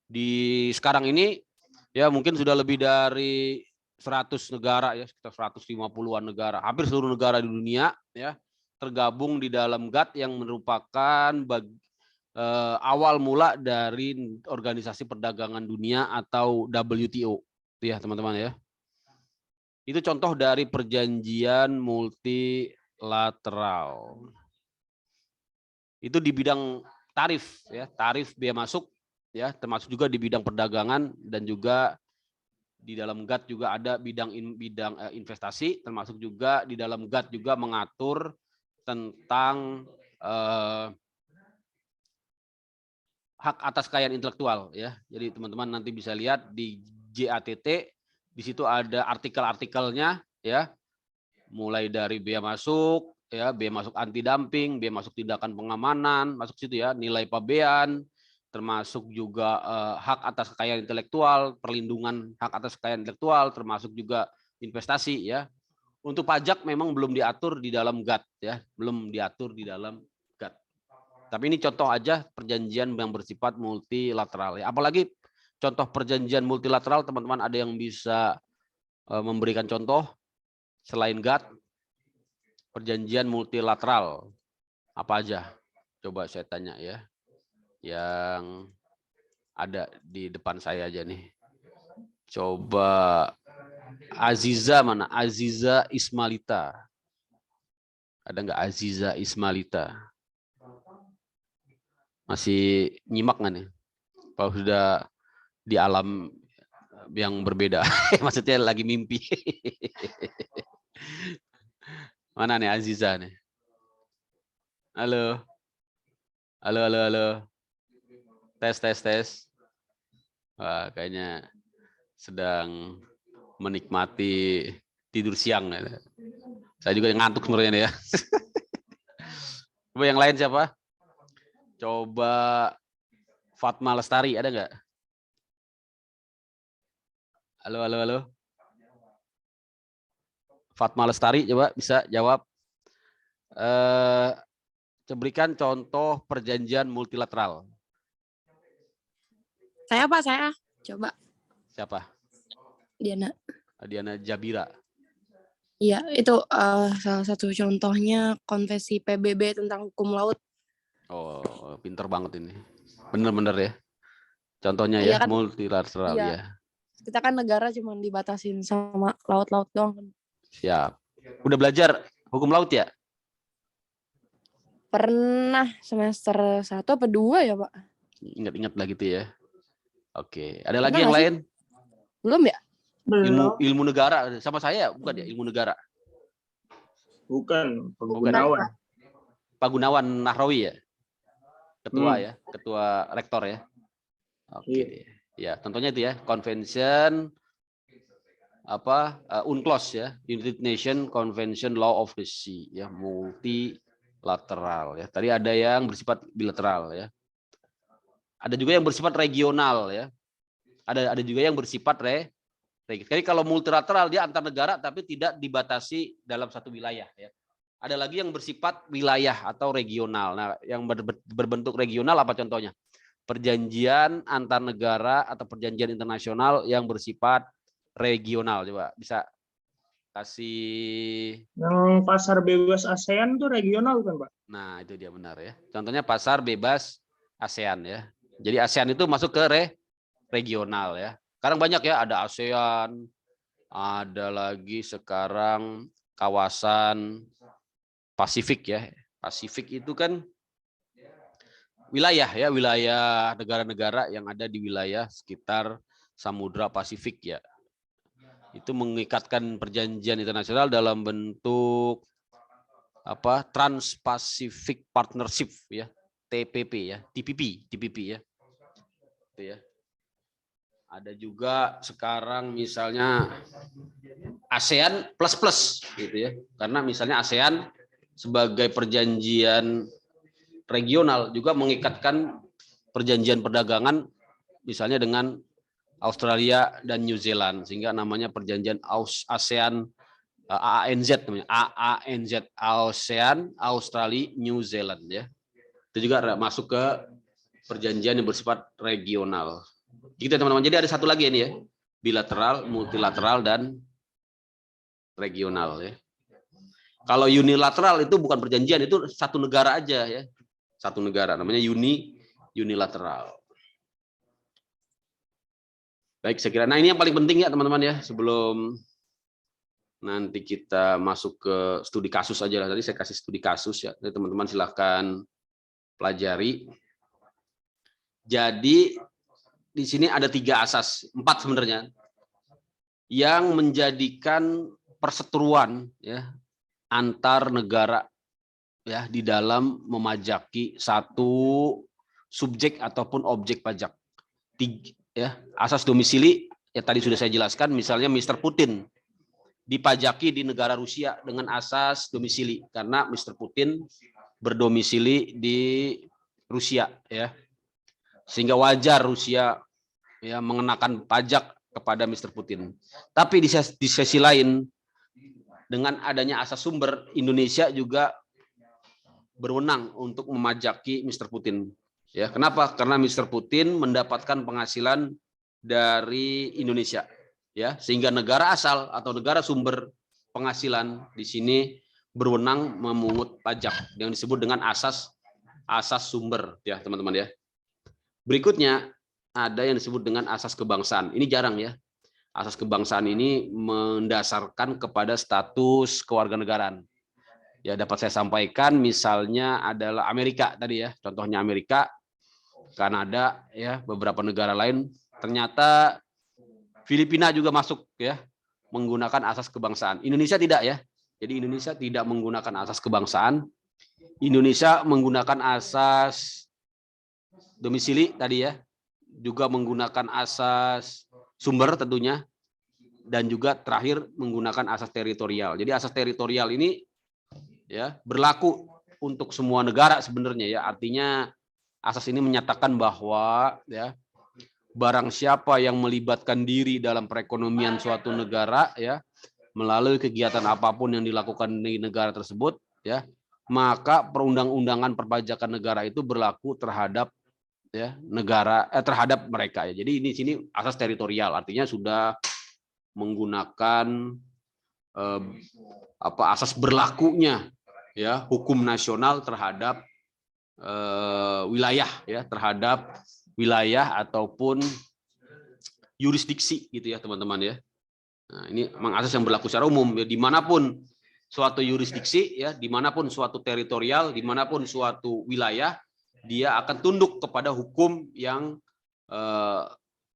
Di sekarang ini ya mungkin sudah lebih dari 100 negara ya, sekitar 150-an negara, hampir seluruh negara di dunia ya tergabung di dalam GATT yang merupakan awal mula dari Organisasi Perdagangan Dunia atau WTO ya teman-teman ya. Itu contoh dari perjanjian multilateral. Itu di bidang tarif ya, tarif biaya masuk ya, termasuk juga di bidang perdagangan, dan juga di dalam GATT juga ada bidang investasi, termasuk juga di dalam GATT juga mengatur tentang hak atas kekayaan intelektual ya. Jadi teman-teman nanti bisa lihat di GATT, di situ ada artikel-artikelnya ya. Mulai dari biaya masuk ya, biaya masuk anti dumping, biaya masuk tindakan pengamanan, masuk situ ya, nilai pabean, termasuk juga hak atas kekayaan intelektual, perlindungan hak atas kekayaan intelektual, termasuk juga investasi ya. Untuk pajak memang belum diatur di dalam GATT ya, belum diatur di dalam GATT. Tapi ini contoh aja perjanjian yang bersifat multilateral ya. Apalagi contoh perjanjian multilateral, teman-teman ada yang bisa memberikan contoh selain GATT? Perjanjian multilateral apa aja? Coba saya tanya ya. Yang ada di depan saya aja nih. Coba Aziza mana? Aziza Ismalita. Ada nggak Aziza Ismalita? Masih nyimak nggak nih? Kalau sudah di alam yang berbeda. Maksudnya lagi mimpi. Mana nih Aziza nih? Halo. Halo, halo, halo. Tes, tes, tes. Wah, kayaknya sedang menikmati tidur siang. Saya juga ngantuk sebenarnya nih ya. Coba yang lain siapa? Coba Fatma Lestari, ada nggak? Halo, halo, halo. Fatma Lestari, coba bisa jawab. Berikan contoh perjanjian multilateral. Saya Pak, saya. Coba. Siapa? Diana. Diana Jabira. Iya, itu salah satu contohnya konvensi PBB tentang hukum laut. Oh, pinter banget ini. Bener-bener ya. Contohnya Iya ya, kan, multilateral iya. ya. Kita kan negara cuma dibatasin sama laut-laut doang. Siap. Udah belajar hukum laut ya? Pernah semester 1 apa 2 ya, Pak? Ingat-ingat lah gitu ya. Oke. Ada Pernah lagi yang nggak sih? lain? Belum ya? Ilmu negara sama saya bukan ya, ilmu negara. Bukan, Pak Bukan. Gunawan. Pak Gunawan Nahrawi ya? Ketua ya, ketua rektor ya. Oke. Ya, tentunya itu ya, convention UNCLOS ya, United Nation Convention Law of the Sea ya, multilateral ya. Tadi ada yang bersifat bilateral ya. Ada juga yang bersifat regional ya. Ada juga yang bersifat Jadi kalau multilateral dia antar negara tapi tidak dibatasi dalam satu wilayah ya. Ada lagi yang bersifat wilayah atau regional. Nah, yang berbentuk regional apa contohnya? Perjanjian antar negara atau perjanjian internasional yang bersifat regional. Coba bisa kasih. Yang pasar bebas ASEAN tuh regional kan, Pak? Nah, itu dia benar ya. Contohnya pasar bebas ASEAN ya. Jadi ASEAN itu masuk ke regional ya. Sekarang banyak ya, ada ASEAN, ada lagi sekarang kawasan Pasifik ya. Pasifik itu kan wilayah ya, wilayah negara-negara yang ada di wilayah sekitar Samudra Pasifik ya. Itu mengikatkan perjanjian internasional dalam bentuk Trans-Pacific Partnership ya, TPP ya, TPP ya. Itu ya. Ada juga sekarang misalnya ASEAN plus gitu ya. Karena misalnya ASEAN sebagai perjanjian regional juga mengikatkan perjanjian perdagangan misalnya dengan Australia dan New Zealand sehingga namanya perjanjian ASEAN AANZ namanya ASEAN Australia New Zealand ya. Itu juga masuk ke perjanjian yang bersifat regional. Gitu teman-teman. Jadi ada satu lagi ini ya. Bilateral, multilateral dan regional ya. Kalau unilateral itu bukan perjanjian, itu satu negara aja ya. Satu negara namanya unilateral. Baik, saya kira. Nah, ini yang paling penting ya teman-teman ya, sebelum nanti kita masuk ke studi kasus aja lah. Tadi saya kasih studi kasus ya. Jadi teman-teman silahkan pelajari. Jadi di sini ada 3 asas, 4 sebenarnya, yang menjadikan perseteruan ya antar negara ya di dalam memajaki satu subjek ataupun objek pajak. Ya, asas domisili ya tadi sudah saya jelaskan, misalnya Mr. Putin dipajaki di negara Rusia dengan asas domisili karena Mr. Putin berdomisili di Rusia ya. Sehingga wajar Rusia ya mengenakan pajak kepada Mr. Putin. Tapi di sisi lain dengan adanya asas sumber, Indonesia juga berwenang untuk memajaki Mr. Putin. Ya, kenapa? Karena Mr. Putin mendapatkan penghasilan dari Indonesia, ya, sehingga negara asal atau negara sumber penghasilan di sini berwenang memungut pajak yang disebut dengan asas sumber, ya teman-teman ya. Berikutnya ada yang disebut dengan asas kebangsaan. Ini jarang ya. Asas kebangsaan ini mendasarkan kepada status kewarganegaraan. Ya dapat saya sampaikan misalnya adalah Amerika tadi ya, contohnya Amerika, Kanada ya, beberapa negara lain ternyata Filipina juga masuk ya, menggunakan asas kebangsaan. Indonesia tidak ya. Jadi Indonesia tidak menggunakan asas kebangsaan. Indonesia menggunakan asas domisili tadi ya. Juga menggunakan asas sumber tentunya. Dan juga terakhir menggunakan asas teritorial. Jadi asas teritorial ini ya berlaku untuk semua negara sebenarnya ya. Artinya asas ini menyatakan bahwa ya barang siapa yang melibatkan diri dalam perekonomian suatu negara ya melalui kegiatan apapun yang dilakukan di negara tersebut ya, maka perundang-undangan perpajakan negara itu berlaku terhadap ya negara terhadap mereka ya. Jadi ini sini asas teritorial artinya sudah menggunakan asas berlakunya ya hukum nasional terhadap wilayah ya, terhadap wilayah ataupun yurisdiksi gitu ya teman-teman ya. Nah, ini memang asas yang berlaku secara umum ya, dimanapun suatu yurisdiksi ya, dimanapun suatu teritorial, dimanapun suatu wilayah, dia akan tunduk kepada hukum yang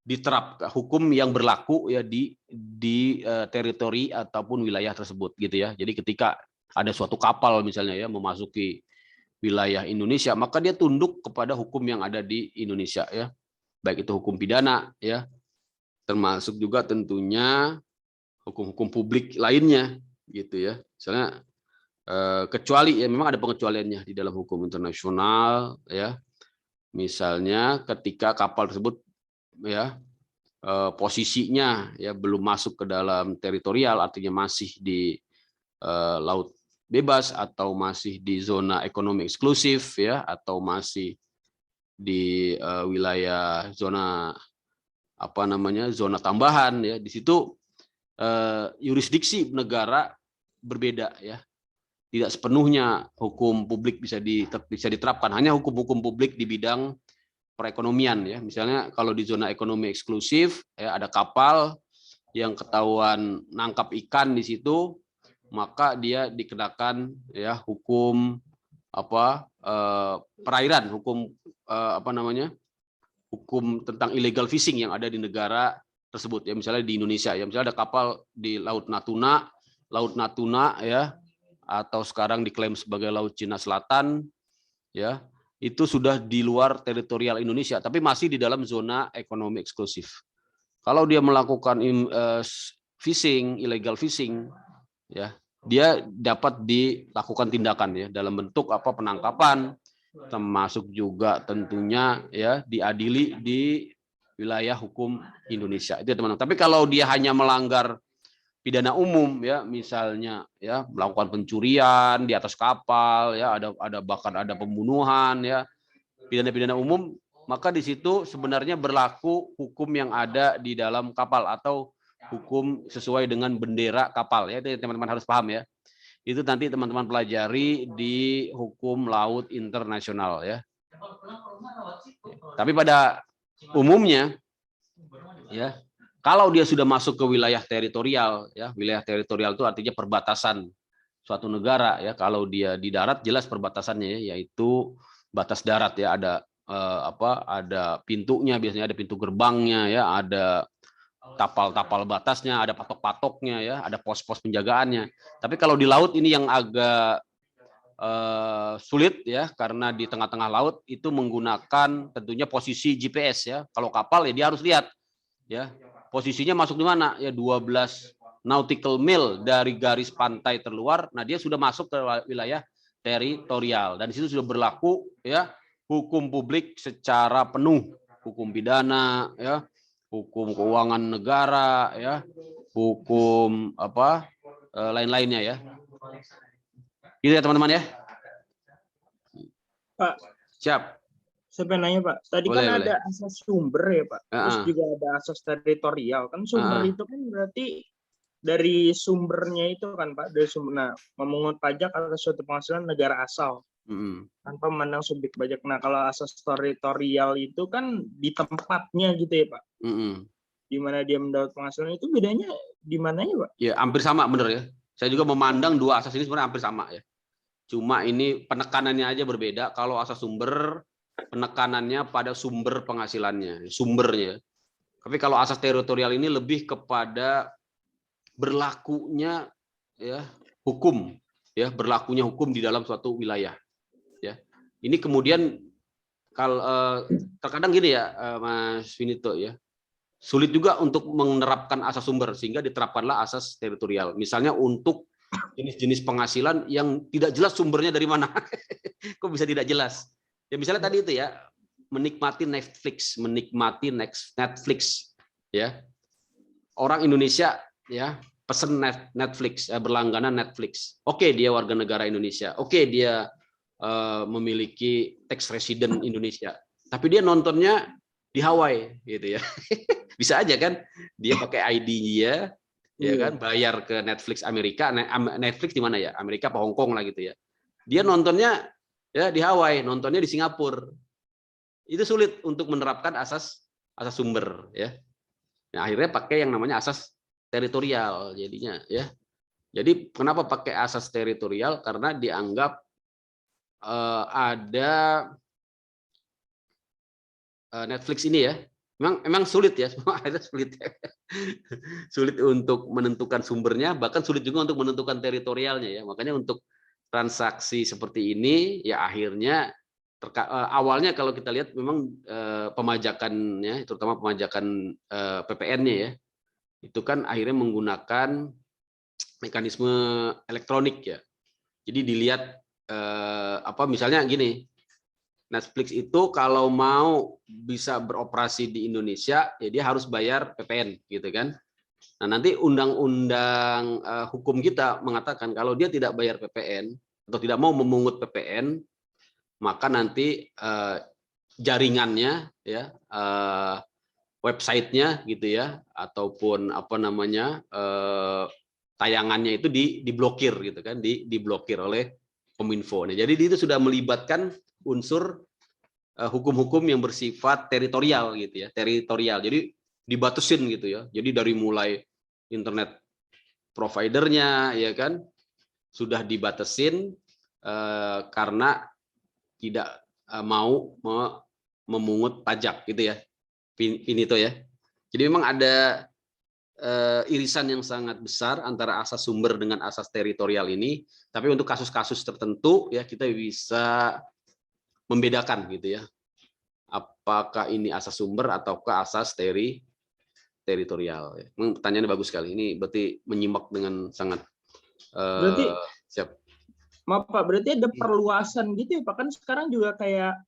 diterapkan, hukum yang berlaku ya di teritori ataupun wilayah tersebut gitu ya. Jadi ketika ada suatu kapal misalnya ya memasuki wilayah Indonesia, maka dia tunduk kepada hukum yang ada di Indonesia ya. Baik itu hukum pidana ya, termasuk juga tentunya hukum-hukum publik lainnya gitu ya. Misalnya kecuali ya memang ada pengecualiannya di dalam hukum internasional ya. Misalnya ketika kapal tersebut ya posisinya ya belum masuk ke dalam teritorial, artinya masih di laut bebas atau masih di zona ekonomi eksklusif ya, atau masih di wilayah zona zona tambahan ya. Di situ yurisdiksi negara berbeda ya. Tidak sepenuhnya hukum publik bisa diterapkan, hanya hukum-hukum publik di bidang perekonomian ya. Misalnya kalau di zona ekonomi eksklusif ya ada kapal yang ketahuan nangkap ikan di situ, maka dia dikenakan ya hukum perairan, hukum hukum tentang illegal fishing yang ada di negara tersebut ya. Misalnya di Indonesia ya, misalnya ada kapal di Laut Natuna ya, atau sekarang diklaim sebagai Laut Cina Selatan ya, itu sudah di luar teritorial Indonesia, tapi masih di dalam zona ekonomi eksklusif. Kalau dia melakukan fishing, illegal fishing, ya, dia dapat dilakukan tindakan ya dalam bentuk penangkapan, termasuk juga tentunya ya diadili di wilayah hukum Indonesia. Itu teman-teman. Tapi kalau dia hanya melanggar pidana umum ya, misalnya ya melakukan pencurian di atas kapal ya, bahkan ada pembunuhan ya, pidana-pidana umum, maka di situ sebenarnya berlaku hukum yang ada di dalam kapal atau hukum sesuai dengan bendera kapal ya. Itu teman-teman harus paham ya. Itu nanti teman-teman pelajari di hukum laut internasional ya. Tapi pada umumnya ya, kalau dia sudah masuk ke wilayah teritorial, ya wilayah teritorial itu artinya perbatasan suatu negara ya. Kalau dia di darat jelas perbatasannya ya, yaitu batas darat ya. Ada pintunya, biasanya ada pintu gerbangnya ya, ada tapal-tapal batasnya, ada patok-patoknya ya, ada pos-pos penjagaannya. Tapi kalau di laut ini yang agak sulit ya, karena di tengah-tengah laut itu menggunakan tentunya posisi GPS ya. Kalau kapal ya dia harus lihat ya posisinya masuk di mana ya, 12 nautical mile dari garis pantai terluar. Nah, dia sudah masuk ke wilayah teritorial dan di situ sudah berlaku ya hukum publik secara penuh, hukum pidana ya, hukum keuangan negara ya, hukum lain-lainnya ya. Gitu ya teman-teman ya. Pak. Siap. Saya pengen nanya Pak, tadi Boleh. ada asas sumber ya Pak, terus juga ada asas teritorial. Kan sumber itu kan berarti dari sumbernya itu kan Pak, dari sumber, memungut pajak atas suatu penghasilan negara asal, tanpa memandang subjek pajak. Nah kalau asas teritorial itu kan di tempatnya gitu ya Pak, di mana dia mendapat penghasilan, itu bedanya di mananya Pak? Ya hampir sama bener ya. Saya juga memandang dua asas ini sebenarnya hampir sama ya. Cuma ini penekanannya aja berbeda. Kalau asas sumber, penekanannya pada sumber penghasilannya, sumbernya. Tapi kalau asas teritorial ini lebih kepada berlakunya ya hukum, ya berlakunya hukum di dalam suatu wilayah. Ya, ini kemudian kalau terkadang gini ya, Mas Finito ya, sulit juga untuk menerapkan asas sumber sehingga diterapkanlah asas teritorial. Misalnya untuk jenis-jenis penghasilan yang tidak jelas sumbernya dari mana, kok bisa tidak jelas? Ya misalnya tadi itu ya, menikmati Netflix, ya orang Indonesia ya pesen Netflix, berlangganan Netflix. Oke, dia warga negara Indonesia. Oke, dia memiliki tax resident Indonesia. Tapi dia nontonnya di Hawaii, gitu ya. Bisa aja kan? Dia pakai ID dia, ya kan? Bayar ke Netflix Amerika. Netflix di mana ya? Amerika apa Hong Kong lah gitu ya. Dia nontonnya ya di Hawaii, nontonnya di Singapura. Itu sulit untuk menerapkan asas sumber ya. Nah, akhirnya pakai yang namanya asas teritorial jadinya ya. Jadi kenapa pakai asas teritorial? Karena dianggap ada Netflix ini ya. Memang sulit ya, semua akhirnya sulit ya. Sulit untuk menentukan sumbernya, bahkan sulit juga untuk menentukan teritorialnya ya. Makanya untuk transaksi seperti ini ya akhirnya awalnya kalau kita lihat memang pemajakannya, terutama pemajakan PPN-nya ya, itu kan akhirnya menggunakan mekanisme elektronik ya. Jadi dilihat misalnya gini, Netflix itu kalau mau bisa beroperasi di Indonesia ya dia harus bayar PPN gitu kan. Nah nanti undang-undang hukum kita mengatakan kalau dia tidak bayar PPN atau tidak mau memungut PPN, maka nanti jaringannya ya websitenya gitu ya ataupun tayangannya itu diblokir gitu kan, diblokir oleh Kominfo. Nah, jadi itu sudah melibatkan unsur hukum-hukum yang bersifat teritorial gitu ya, teritorial. Jadi dibatasin gitu ya. Jadi dari mulai internet providernya ya kan sudah dibatasin karena tidak mau memungut pajak gitu ya, Finito ya. Jadi memang ada irisan yang sangat besar antara asas sumber dengan asas teritorial ini. Tapi untuk kasus-kasus tertentu ya kita bisa membedakan gitu ya. Apakah ini asas sumber ataukah asas teritorial? Pertanyaannya bagus sekali. Ini berarti menyimak dengan sangat berarti siap. Maaf Pak, berarti ada perluasan gitu ya Pak, kan sekarang juga kayak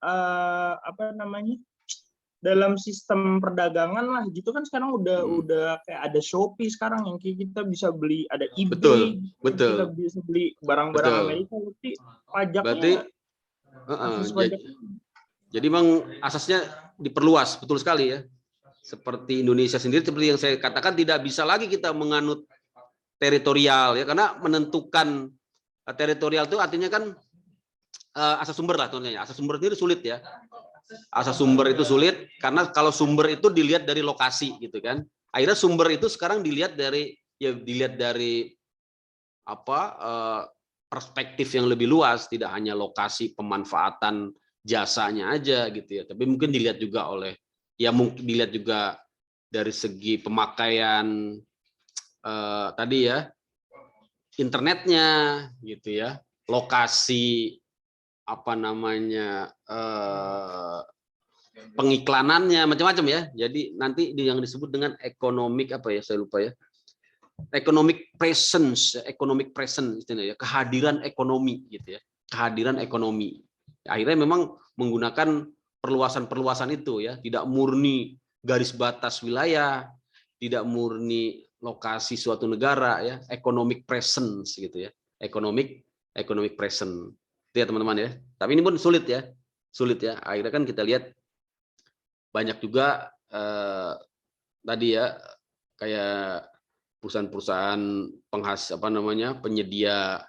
dalam sistem perdagangan lah gitu kan sekarang udah kayak ada Shopee sekarang yang kita bisa beli, ada eBay, betul. kita bisa beli barang-barang Amerika, berarti pajaknya jadi memang asasnya diperluas, betul sekali ya. Seperti Indonesia sendiri, seperti yang saya katakan, tidak bisa lagi kita menganut teritorial ya, karena menentukan teritorial itu artinya kan asas sumber lah contohnya. Asas sumber itu sulit ya. Asas sumber itu sulit karena kalau sumber itu dilihat dari lokasi gitu kan. Akhirnya sumber itu sekarang dilihat dari perspektif yang lebih luas, tidak hanya lokasi pemanfaatan jasanya aja gitu ya, tapi mungkin dilihat juga dari segi pemakaian tadi ya, internetnya gitu ya, lokasi pengiklanannya, macam-macam ya. Jadi nanti yang disebut dengan economic economic presence ya, kehadiran ekonomi gitu ya, kehadiran ekonomi. Akhirnya memang menggunakan perluasan itu ya, tidak murni garis batas wilayah, tidak murni lokasi suatu negara ya, economic presence gitu ya, economic presence. Itu ya teman-teman ya. Tapi ini pun sulit ya. Akhirnya kan kita lihat banyak juga tadi ya kayak perusahaan-perusahaan penyedia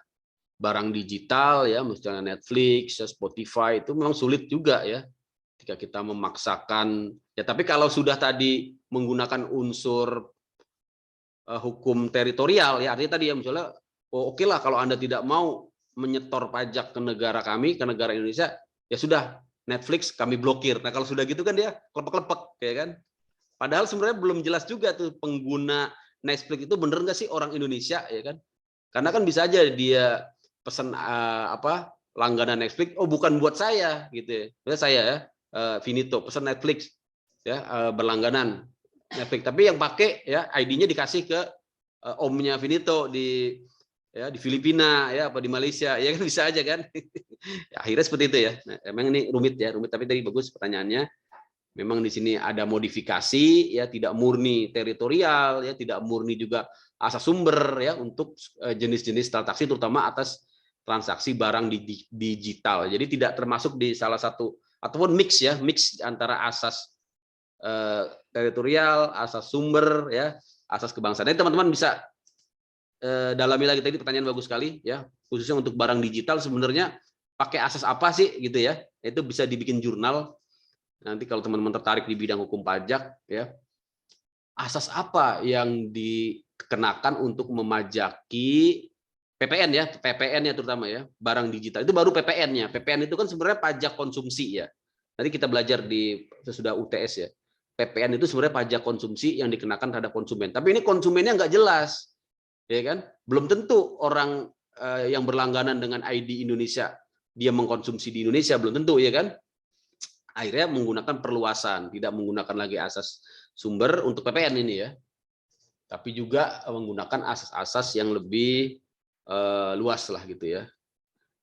barang digital ya, misalnya Netflix, Spotify, itu memang sulit juga ya ketika kita memaksakan ya. Tapi kalau sudah tadi menggunakan unsur hukum teritorial ya, artinya tadi ya misalnya oke lah kalau Anda tidak mau menyetor pajak ke negara kami, ke negara Indonesia, ya sudah Netflix kami blokir. Nah kalau sudah gitu kan dia kelepek-kelepek ya kan. Padahal sebenarnya belum jelas juga tuh pengguna Netflix itu bener nggak sih orang Indonesia, ya kan? Karena kan bisa aja dia pesan langganan Netflix, oh bukan buat saya gitu ya. Misalnya saya ya, Finito pesan Netflix ya, berlangganan Netflix, tapi yang pakai ya ID-nya dikasih ke omnya Finito di Filipina ya, apa di Malaysia, ya kan bisa aja kan. Ya, akhirnya seperti itu ya. Nah, emang ini rumit tapi tadi bagus pertanyaannya. Memang di sini ada modifikasi ya, tidak murni teritorial ya, tidak murni juga asas sumber ya untuk jenis-jenis transaksi, terutama atas transaksi barang digital. Jadi tidak termasuk di salah satu ataupun mix antara asas teritorial, asas sumber ya, asas kebangsaan. Jadi teman-teman bisa dalami lagi, tadi pertanyaan bagus sekali ya, khususnya untuk barang digital sebenarnya pakai asas apa sih gitu ya. Itu bisa dibikin jurnal. Nanti kalau teman-teman tertarik di bidang hukum pajak ya, asas apa yang dikenakan untuk memajaki PPN ya, PPN-nya terutama ya, barang digital. Itu baru PPN-nya. PPN itu kan sebenarnya pajak konsumsi ya. Nanti kita belajar di sesudah UTS ya. PPN itu sebenarnya pajak konsumsi yang dikenakan terhadap konsumen. Tapi ini konsumennya nggak jelas. Ya kan? Belum tentu orang yang berlangganan dengan ID Indonesia dia mengkonsumsi di Indonesia, belum tentu ya kan. Akhirnya menggunakan perluasan, tidak menggunakan lagi asas sumber untuk PPN ini ya, tapi juga menggunakan asas-asas yang lebih luas lah gitu ya.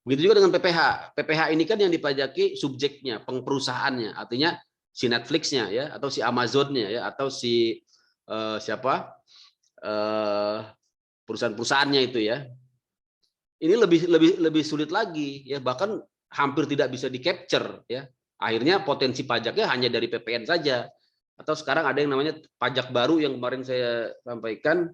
Begitu juga dengan PPH. PPH ini kan yang dipajaki subjeknya, perusahaannya, artinya si Netflix-nya ya, atau si Amazon-nya ya, atau si perusahaan-perusahaannya itu ya. Ini lebih sulit lagi ya, bahkan hampir tidak bisa di-capture ya. Akhirnya potensi pajaknya hanya dari PPN saja. Atau sekarang ada yang namanya pajak baru yang kemarin saya sampaikan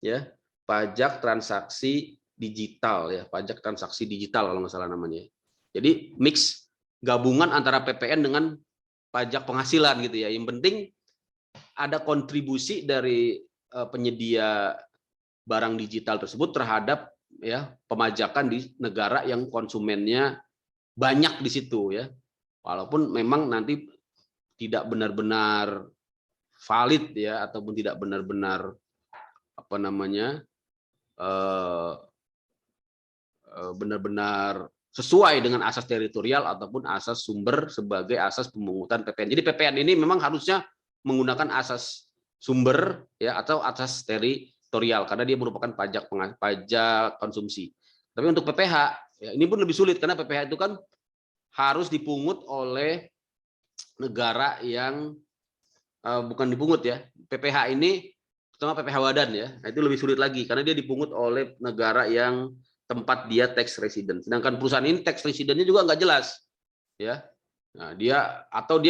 ya, pajak transaksi digital ya, pajak transaksi digital kalau nggak salah namanya. Jadi mix gabungan antara PPN dengan pajak penghasilan gitu ya. Yang penting ada kontribusi dari penyedia barang digital tersebut terhadap ya pemajakan di negara yang konsumennya banyak di situ ya. Walaupun memang nanti tidak benar-benar valid ya, ataupun tidak benar-benar benar-benar sesuai dengan asas teritorial ataupun asas sumber sebagai asas pemungutan PPN. Jadi PPN ini memang harusnya menggunakan asas sumber ya, atau asas teritorial karena dia merupakan pajak konsumsi. Tapi untuk PPH ya, ini pun lebih sulit karena PPH itu kan harus dipungut oleh negara yang bukan dipungut ya. PPH ini terutama PPH Wadan ya. Nah, itu lebih sulit lagi karena dia dipungut oleh negara yang tempat dia tax resident. Sedangkan perusahaan ini tax residentnya juga nggak jelas ya. Nah, dia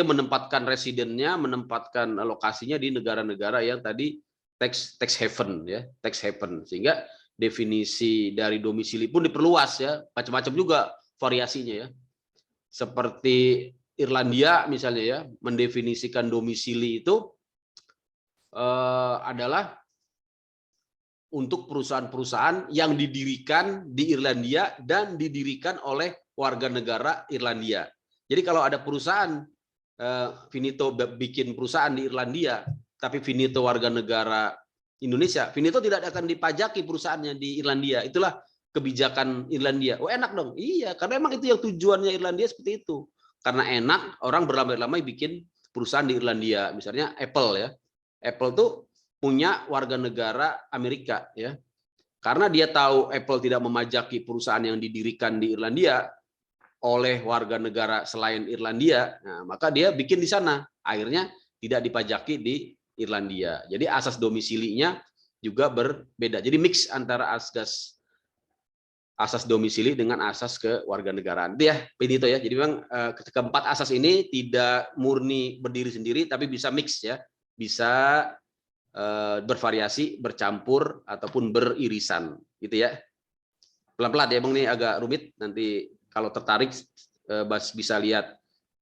menempatkan residennya, menempatkan lokasinya di negara-negara yang tadi tax haven ya, tax haven, sehingga definisi dari domisili pun diperluas ya, macam-macam juga variasinya ya. Seperti Irlandia misalnya ya, mendefinisikan domisili itu adalah untuk perusahaan-perusahaan yang didirikan di Irlandia dan didirikan oleh warga negara Irlandia. Jadi kalau ada perusahaan Finito bikin perusahaan di Irlandia, tapi Finito warga negara Indonesia, Finito tidak akan dipajaki perusahaannya di Irlandia. Itulah kebijakan Irlandia. Oh enak dong, iya, karena emang itu yang tujuannya Irlandia seperti itu. Karena enak, orang berlamai-lamai bikin perusahaan di Irlandia. Misalnya Apple ya, Apple tuh punya warga negara Amerika ya. Karena dia tahu Apple tidak memajaki perusahaan yang didirikan di Irlandia oleh warga negara selain Irlandia, nah, maka dia bikin di sana. Akhirnya tidak dipajaki di Irlandia. Jadi asas domisilinya juga berbeda. Jadi mix antara asas domisili dengan asas kewarganegaraan. Itu ya, Benito ya. Jadi memang keempat asas ini tidak murni berdiri sendiri, tapi bisa mix ya, bisa bervariasi, bercampur ataupun beririsan, gitu ya. Pelan-pelan ya, Bang, ini agak rumit. Nanti kalau tertarik bisa lihat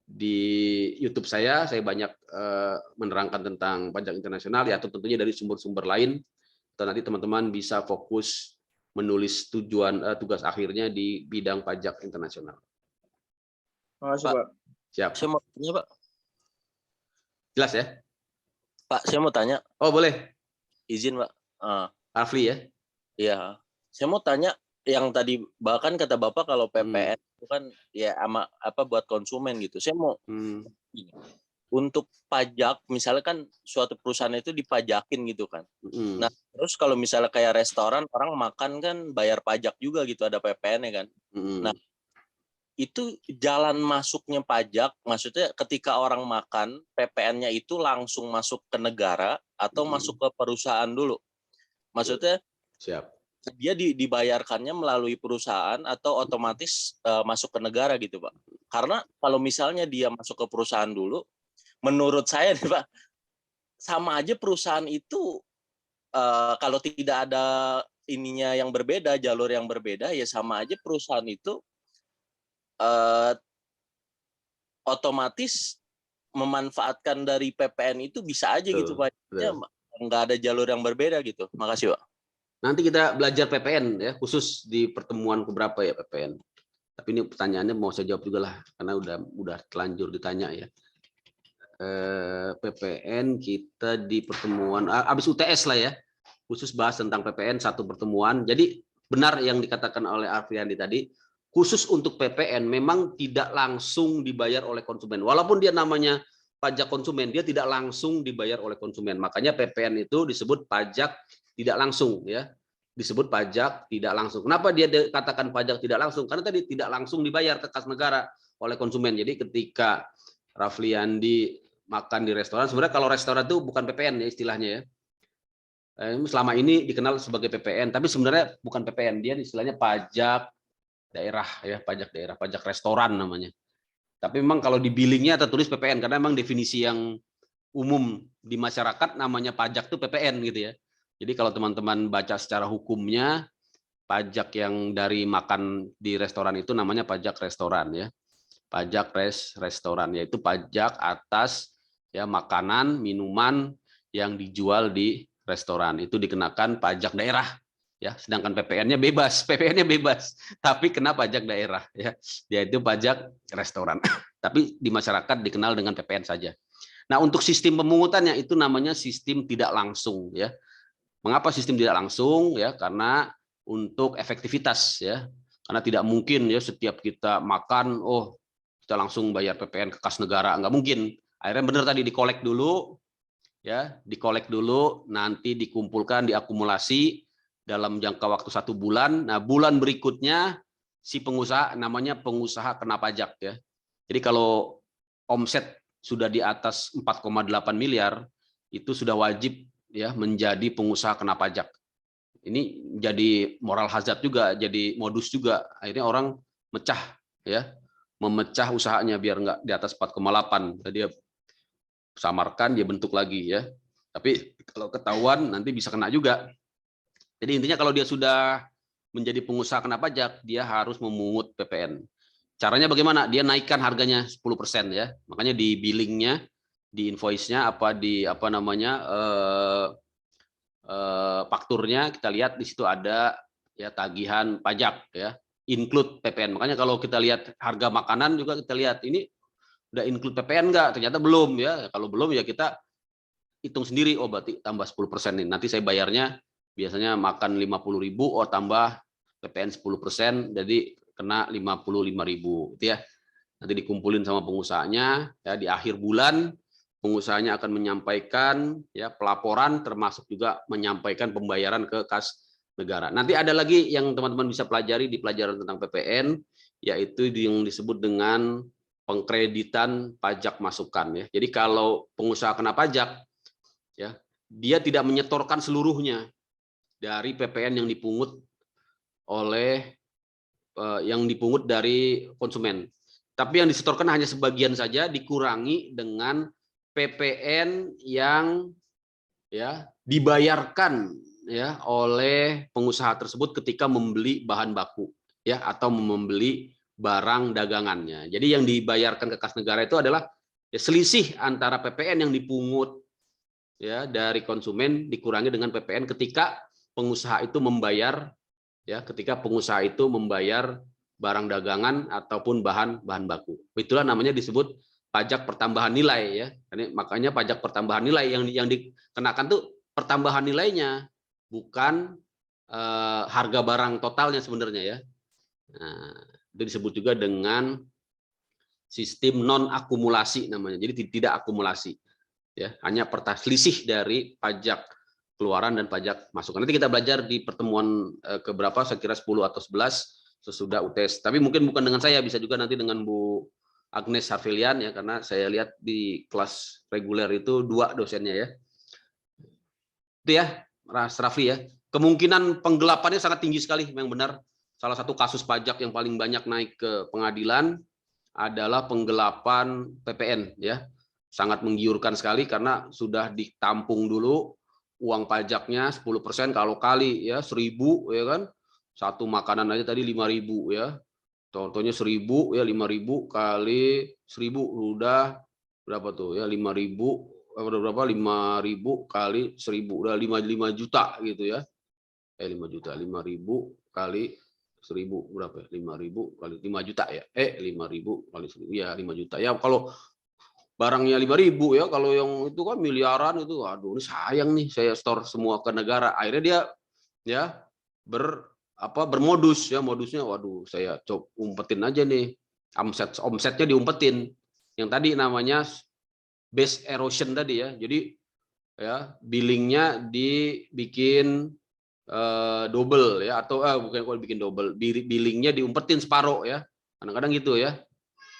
di YouTube saya banyak menerangkan tentang pajak internasional ya, atau tentunya dari sumber-sumber lain. Atau nanti teman-teman bisa fokus menulis tugas akhirnya di bidang pajak internasional. Makasih, Pak. Siap. Saya mau tanya, Pak. Jelas ya? Pak, saya mau tanya. Oh boleh. Izin Pak. Rafli ya. Iya. Saya mau tanya yang tadi bahkan kata Bapak kalau PPN itu kan ya buat konsumen gitu. Saya mau untuk pajak, misalnya kan suatu perusahaan itu dipajakin gitu kan. Nah, terus kalau misalnya kayak restoran, orang makan kan bayar pajak juga gitu, ada PPN-nya kan. Nah, itu jalan masuknya pajak, maksudnya ketika orang makan, PPN-nya itu langsung masuk ke negara atau masuk ke perusahaan dulu? Maksudnya siap. Dia dibayarkannya melalui perusahaan atau otomatis masuk ke negara gitu Pak? Karena kalau misalnya dia masuk ke perusahaan dulu, menurut saya nih Pak, sama aja perusahaan itu kalau tidak ada ininya yang berbeda, jalur yang berbeda, ya sama aja perusahaan itu otomatis memanfaatkan dari PPN itu bisa aja gitu Pak. Nggak ada jalur yang berbeda gitu. Makasih Pak. Nanti kita belajar PPN ya, khusus di pertemuan keberapa ya PPN. Tapi ini pertanyaannya mau saya jawab juga lah, karena udah telanjur ditanya ya. PPN kita di pertemuan habis UTS lah ya, khusus bahas tentang PPN satu pertemuan. Jadi benar yang dikatakan oleh Afriandi tadi, khusus untuk PPN memang tidak langsung dibayar oleh konsumen. Walaupun dia namanya pajak konsumen, dia tidak langsung dibayar oleh konsumen. Makanya PPN itu disebut pajak tidak langsung ya, disebut pajak tidak langsung. Kenapa dia dikatakan pajak tidak langsung? Karena tadi tidak langsung dibayar ke kas negara oleh konsumen. Jadi ketika Rafliandi makan di restoran, sebenarnya kalau restoran itu bukan PPN ya istilahnya ya. Selama ini dikenal sebagai PPN, tapi sebenarnya bukan PPN, dia istilahnya pajak daerah ya, pajak daerah, pajak restoran namanya. Tapi memang kalau di billingnya tertulis PPN karena memang definisi yang umum di masyarakat namanya pajak itu PPN gitu ya. Jadi kalau teman-teman baca secara hukumnya, pajak yang dari makan di restoran itu namanya pajak restoran ya. Pajak restoran, yaitu pajak atas ya makanan, minuman yang dijual di restoran. Itu dikenakan pajak daerah ya. Sedangkan PPN-nya bebas, PPN-nya bebas, tapi kena pajak daerah ya, yaitu pajak restoran. Tapi di masyarakat dikenal dengan PPN saja. Nah, untuk sistem pemungutannya itu namanya sistem tidak langsung ya. Mengapa sistem tidak langsung ya? Karena untuk efektivitas ya. Karena tidak mungkin ya setiap kita makan kita langsung bayar PPN ke kas negara, nggak mungkin. Akhirnya benar tadi dikolek dulu ya, dikolek dulu, nanti dikumpulkan, diakumulasi dalam jangka waktu 1 bulan. Nah, bulan berikutnya si pengusaha namanya pengusaha kena pajak ya. Jadi kalau omset sudah di atas 4,8 miliar itu sudah wajib ya menjadi pengusaha kena pajak. Ini jadi moral hazard juga, jadi modus juga. Akhirnya orang mecah ya, memecah usahanya biar nggak di atas 4,8. Dia samarkan, dia bentuk lagi ya. Tapi kalau ketahuan nanti bisa kena juga. Jadi intinya kalau dia sudah menjadi pengusaha kena pajak, dia harus memungut PPN. Caranya bagaimana? Dia naikkan harganya 10% ya. Makanya di billingnya, di invoice-nya fakturnya kita lihat di situ ada ya tagihan pajak ya, include PPN. Makanya kalau kita lihat harga makanan juga kita lihat ini udah include PPN enggak? Ternyata belum ya. Kalau belum ya kita hitung sendiri, berarti tambah 10% nih. Nanti saya bayarnya biasanya makan 50.000, tambah PPN 10%, jadi kena 55.000 gitu ya. Nanti dikumpulin sama pengusahanya ya, di akhir bulan pengusahanya akan menyampaikan ya pelaporan, termasuk juga menyampaikan pembayaran ke kas negara. Nanti ada lagi yang teman-teman bisa pelajari di pelajaran tentang PPN, yaitu yang disebut dengan pengkreditan pajak masukan ya. Jadi kalau pengusaha kena pajak ya, dia tidak menyetorkan seluruhnya dari PPN yang dipungut dari konsumen. Tapi yang disetorkan hanya sebagian saja, dikurangi dengan PPN yang ya dibayarkan ya oleh pengusaha tersebut ketika membeli bahan baku ya, atau membeli barang dagangannya. Jadi yang dibayarkan ke kas negara itu adalah ya, selisih antara PPN yang dipungut ya dari konsumen dikurangi dengan PPN ketika pengusaha itu membayar barang dagangan ataupun bahan baku. Itulah namanya disebut pajak pertambahan nilai ya. Makanya pajak pertambahan nilai yang dikenakan tuh pertambahan nilainya, bukan harga barang totalnya sebenarnya ya. Nah, itu disebut juga dengan sistem non akumulasi namanya. Jadi tidak akumulasi ya, hanya selisih dari pajak keluaran dan pajak masukan. Nanti kita belajar di pertemuan keberapa, saya kira 10 atau 11 sesudah UTS. Tapi mungkin bukan dengan saya, bisa juga nanti dengan Bu Agnes Harvilian ya, karena saya lihat di kelas reguler itu 2 dosennya ya. Itu ya, Mas Raffi ya. Kemungkinan penggelapannya sangat tinggi sekali, memang benar. Salah satu kasus pajak yang paling banyak naik ke pengadilan adalah penggelapan PPN ya. Sangat menggiurkan sekali karena sudah ditampung dulu uang pajaknya 10%, kalau kali ya 1.000 ya kan. Satu makanan aja tadi 5.000 ya. Contohnya 1.000 ya, 5.000 kali 1.000 udah berapa tuh ya, 5.000 berapa, 5.000 kali 1.000 udah 5 juta gitu ya. 5 juta, 5.000 kali 1.000 berapa ya? 5.000 kali 5 juta ya. 5.000 kali 1.000 ya 5 juta. Ya kalau barangnya 5.000 ya, kalau yang itu kan miliaran itu, aduh ini sayang nih saya store semua ke negara. Akhirnya dia ya bermodus ya, modusnya waduh saya coba umpetin aja nih, omsetnya diumpetin. Yang tadi namanya base erosion tadi ya. Jadi ya billingnya dibikin double ya, atau bukan kalau bikin double, billingnya diumpetin separuh ya, kadang-kadang gitu ya.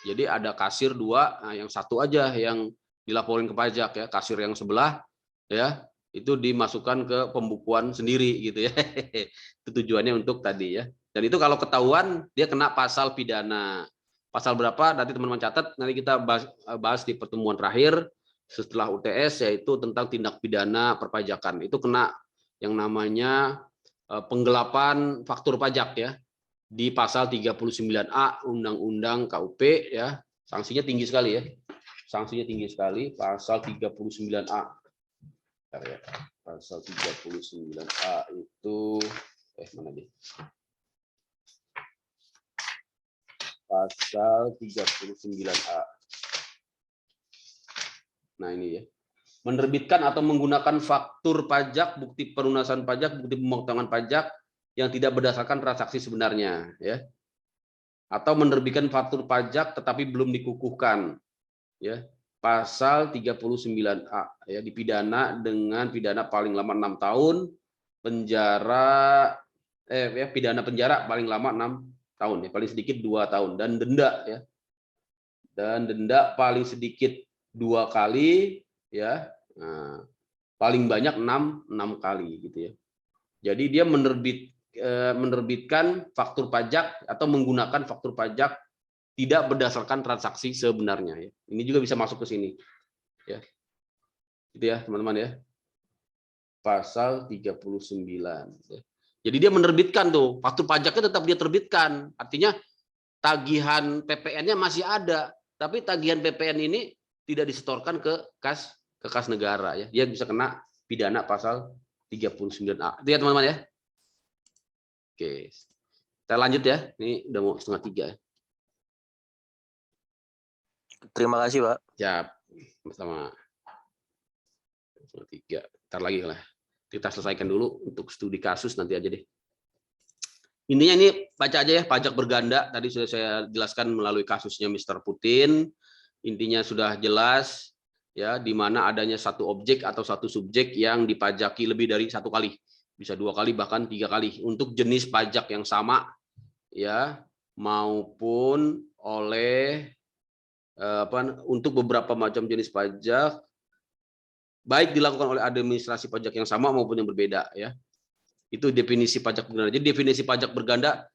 Jadi ada kasir 2, nah yang satu aja yang dilaporin ke pajak ya, kasir yang sebelah ya itu dimasukkan ke pembukuan sendiri gitu ya. Itu tujuannya untuk tadi ya. Dan itu kalau ketahuan dia kena pasal pidana. Pasal berapa nanti teman-teman catat, nanti kita bahas di pertemuan terakhir setelah UTS, yaitu tentang tindak pidana perpajakan. Itu kena yang namanya penggelapan faktur pajak ya, di pasal 39A Undang-Undang KUP ya. Sanksinya tinggi sekali ya. Sanksinya tinggi sekali, pasal 39A. Ya. Pasal 39A itu mana dia? Pasal 39A. Nah, ini ya. Menerbitkan atau menggunakan faktur pajak, bukti pelunasan pajak, bukti pemotongan pajak yang tidak berdasarkan transaksi sebenarnya ya. Atau menerbitkan faktur pajak tetapi belum dikukuhkan ya. Pasal 39A ya, dipidana dengan pidana paling lama 6 tahun penjara, pidana penjara paling lama 6 tahun ya, paling sedikit 2 tahun, dan denda ya. Dan denda paling sedikit 2 kali ya. Nah, paling banyak 6 kali gitu ya. Jadi dia menerbitkan faktur pajak atau menggunakan faktur pajak tidak berdasarkan transaksi sebenarnya ya. Ini juga bisa masuk ke sini ya. Gitu ya teman-teman ya. Pasal 39 ya. Jadi dia menerbitkan tuh faktur pajaknya, tetap dia terbitkan. Artinya tagihan PPN-nya masih ada, tapi tagihan PPN ini tidak disetorkan ke kas negara ya. Dia bisa kena pidana pasal 39A. Itu ya teman-teman ya. Oke. Kita lanjut ya. Ini udah mau 2:30 ya. Terima kasih, Pak. Siap. Sama 2:30. Ntar lagi lah. Kita selesaikan dulu untuk studi kasus nanti aja deh. Intinya ini baca aja ya, pajak berganda. Tadi sudah saya jelaskan melalui kasusnya Mr. Putin. Intinya sudah jelas ya, di mana adanya satu objek atau satu subjek yang dipajaki lebih dari 1 kali, bisa 2 kali bahkan 3 kali untuk jenis pajak yang sama ya, maupun oleh untuk beberapa macam jenis pajak, baik dilakukan oleh administrasi pajak yang sama maupun yang berbeda ya. Itu definisi pajak berganda. Jadi definisi pajak berganda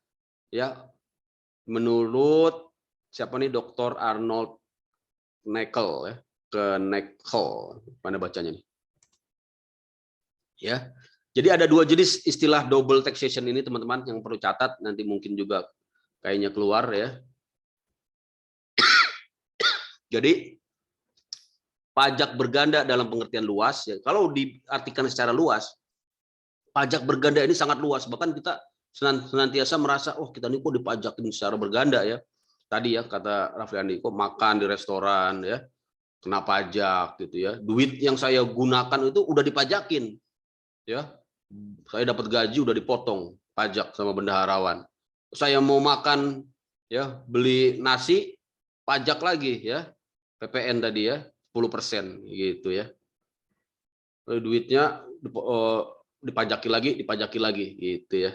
ya, menurut siapa nih, Dr. Arnold Kneckel ya, mana bacanya nih ya. Jadi ada 2 jenis istilah double taxation ini teman-teman yang perlu catat, nanti mungkin juga kayaknya keluar ya. Jadi pajak berganda dalam pengertian luas ya, kalau diartikan secara luas, pajak berganda ini sangat luas, bahkan kita senantiasa merasa, oh kita ini kok dipajakin secara berganda ya. tadi ya kata Raffiandi, kok makan di restoran ya kena pajak gitu ya. Duit yang saya gunakan itu udah dipajakin ya. Saya dapat gaji udah dipotong pajak sama bendaharawan. Saya mau makan ya, beli nasi pajak lagi ya. PPN tadi ya 10% gitu ya. Lalu duitnya dipajaki lagi gitu ya.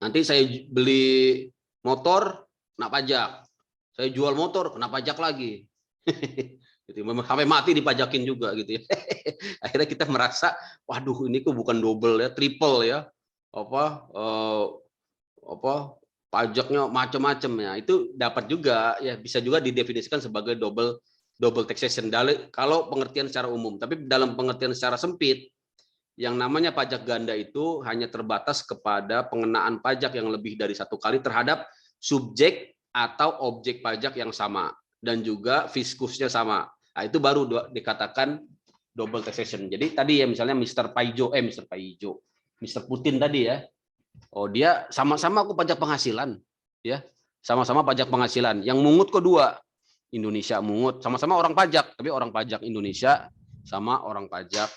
Nanti saya beli motor kena pajak. Saya jual motor kena pajak lagi. Gitu. Sampai mati dipajakin juga gitu ya. Akhirnya kita merasa, waduh ini kok bukan double ya, triple ya. Pajaknya macam-macam ya. Itu dapat juga ya, bisa juga didefinisikan sebagai double taxation kalau pengertian secara umum. Tapi dalam pengertian secara sempit, yang namanya pajak ganda itu hanya terbatas kepada pengenaan pajak yang lebih dari satu kali terhadap subjek atau objek pajak yang sama dan juga fiskusnya sama. Nah, itu baru dikatakan double taxation. Jadi tadi ya misalnya Mr. Putin tadi ya. Oh, dia sama-sama aku pajak penghasilan ya. Sama-sama pajak penghasilan. Yang mungut kok dua. Indonesia mungut, sama-sama orang pajak, tapi orang pajak Indonesia sama orang pajak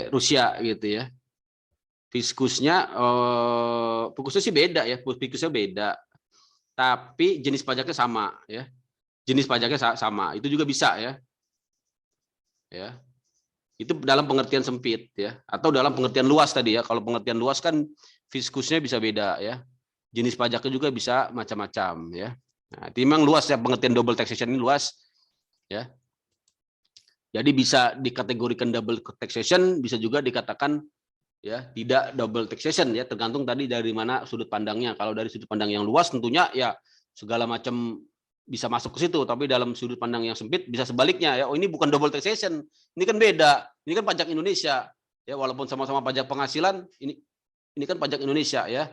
Rusia gitu ya. Fiskusnya sih beda ya, fiskusnya beda. Tapi jenis pajaknya sama ya. Jenis pajaknya sama. Itu juga bisa ya. Ya. Itu dalam pengertian sempit ya, atau dalam pengertian luas tadi ya. Kalau pengertian luas kan fiskusnya bisa beda ya. Jenis pajaknya juga bisa macam-macam ya. Nah, itu memang luas ya, pengertian double taxation ini luas ya. Jadi bisa dikategorikan double taxation, bisa juga dikatakan ya tidak double taxation ya, tergantung tadi dari mana sudut pandangnya. Kalau dari sudut pandang yang luas tentunya ya segala macam bisa masuk ke situ, tapi dalam sudut pandang yang sempit bisa sebaliknya ya. Oh, ini bukan double taxation, ini kan beda. Ini kan pajak Indonesia ya, walaupun sama-sama pajak penghasilan, ini kan pajak Indonesia ya.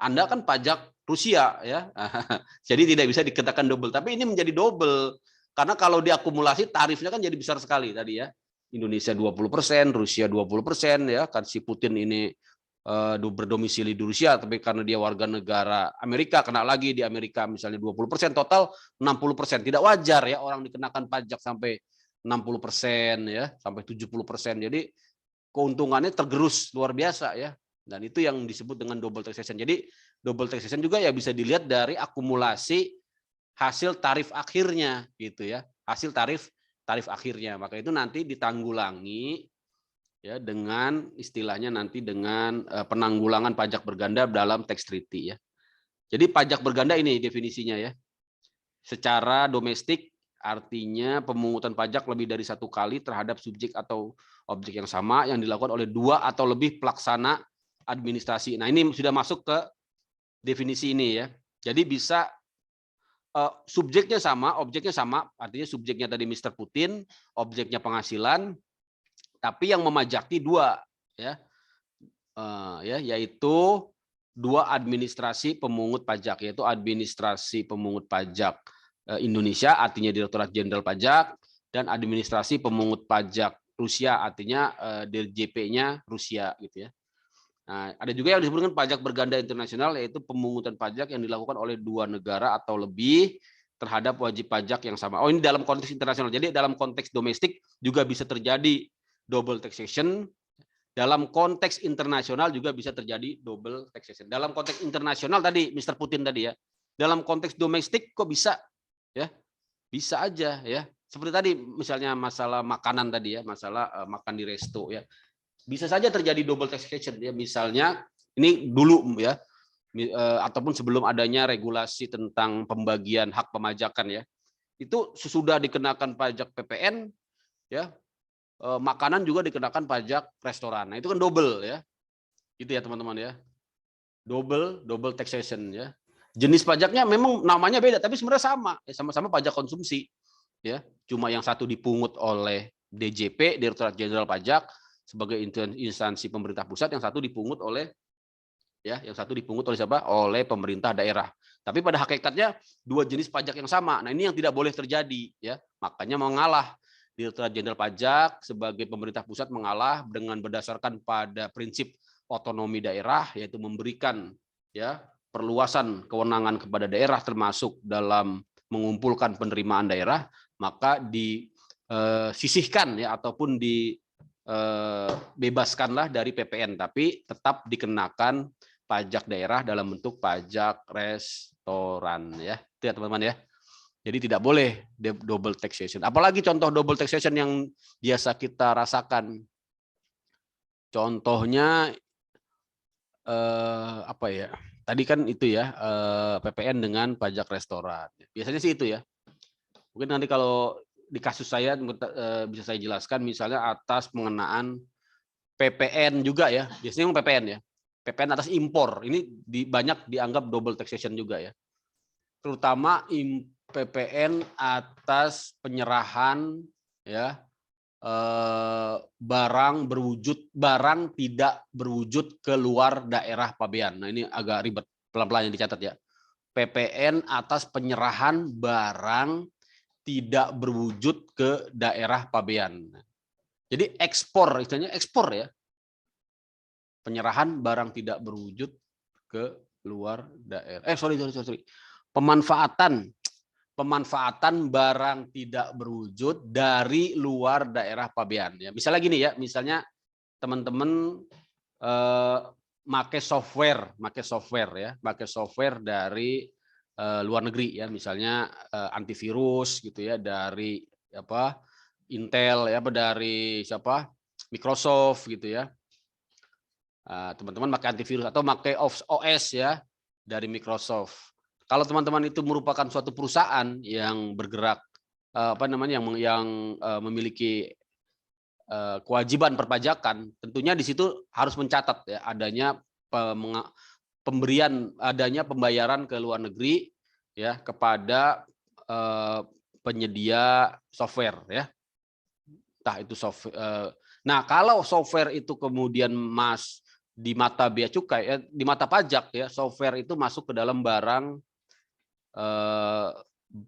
Anda kan pajak Rusia ya. Jadi tidak bisa dikatakan double, tapi ini menjadi double karena kalau diakumulasi tarifnya kan jadi besar sekali tadi ya. Indonesia 20%, Rusia 20% ya, kan si Putin ini berdomisili di Rusia, tapi karena dia warga negara Amerika kena lagi di Amerika misalnya 20%, total 60%. Tidak wajar ya orang dikenakan pajak sampai 60% ya, sampai 70%. Jadi keuntungannya tergerus luar biasa ya. Dan itu yang disebut dengan double taxation. Jadi double taxation juga ya bisa dilihat dari akumulasi hasil tarif akhirnya gitu ya. Hasil tarif akhirnya. Maka itu nanti ditanggulangi ya dengan istilahnya nanti dengan penanggulangan pajak berganda dalam tax treaty ya. Jadi pajak berganda ini definisinya ya. Secara domestik artinya pemungutan pajak lebih dari satu kali terhadap subjek atau objek yang sama yang dilakukan oleh dua atau lebih pelaksana administrasi. Nah, ini sudah masuk ke definisi ini ya. Jadi bisa subjeknya sama, objeknya sama, artinya subjeknya tadi Mr. Putin, objeknya penghasilan, tapi yang memajaki dua ya. Yaitu dua administrasi pemungut pajak, yaitu administrasi pemungut pajak Indonesia artinya Direktorat Jenderal Pajak, dan administrasi pemungut pajak Rusia artinya DJP-nya Rusia gitu ya. Nah, ada juga yang disebut dengan pajak berganda internasional, yaitu pemungutan pajak yang dilakukan oleh dua negara atau lebih terhadap wajib pajak yang sama. Oh, ini dalam konteks internasional. Jadi dalam konteks domestik juga bisa terjadi double taxation. Dalam konteks internasional juga bisa terjadi double taxation. Dalam konteks internasional tadi, Mr. Putin tadi ya. Dalam konteks domestik kok bisa? Ya, bisa aja ya. Seperti tadi misalnya masalah makanan tadi ya, masalah makan di resto ya. Bisa saja terjadi double taxation ya, misalnya ini dulu ya, ataupun sebelum adanya regulasi tentang pembagian hak pemajakan ya, itu sesudah dikenakan pajak PPN ya, makanan juga dikenakan pajak restoran. Nah, itu kan double ya, gitu ya teman-teman ya, double taxation ya. Jenis pajaknya memang namanya beda, tapi sebenarnya sama, sama-sama pajak konsumsi ya, cuma yang satu dipungut oleh DJP Direktorat Jenderal Pajak sebagai instansi pemerintah pusat, yang satu dipungut oleh siapa? Oleh pemerintah daerah. Tapi pada hakikatnya dua jenis pajak yang sama. Nah, ini yang tidak boleh terjadi ya. Makanya mengalah Direktorat Jenderal Pajak sebagai pemerintah pusat mengalah dengan berdasarkan pada prinsip otonomi daerah, yaitu memberikan ya perluasan kewenangan kepada daerah termasuk dalam mengumpulkan penerimaan daerah, maka disisihkan ya ataupun dibebaskanlah dari PPN, tapi tetap dikenakan pajak daerah dalam bentuk pajak restoran ya. Itu ya teman-teman ya. Jadi tidak boleh double taxation. Apalagi contoh double taxation yang biasa kita rasakan. Contohnya apa ya? Tadi kan itu ya PPN dengan pajak restoran. Biasanya sih itu ya. Mungkin nanti kalau di kasus saya bisa saya jelaskan misalnya atas pengenaan PPN juga ya. Biasanya memang PPN ya. PPN atas impor. Ini banyak dianggap double taxation juga ya. Terutama PPN atas penyerahan ya barang tidak berwujud keluar daerah pabean. Nah ini agak ribet, pelan-pelan yang dicatat ya. PPN atas penyerahan barang tidak berwujud ke daerah pabean. Jadi ekspor, istilahnya ekspor ya. Penyerahan barang tidak berwujud ke luar daerah. Sorry. Pemanfaatan barang tidak berwujud dari luar daerah pabean. Ya, misalnya gini ya, misalnya teman-teman make software dari luar negeri ya, misalnya antivirus gitu ya dari Intel ya, dari Microsoft gitu ya. Teman-teman pakai antivirus atau pakai OS ya dari Microsoft. Kalau teman-teman itu merupakan suatu perusahaan yang bergerak yang memiliki kewajiban perpajakan, tentunya di situ harus mencatat ya adanya pembayaran ke luar negeri ya kepada penyedia software ya. Entah itu software. Nah, kalau software itu kemudian di mata bea cukai di mata pajak ya, software itu masuk ke dalam barang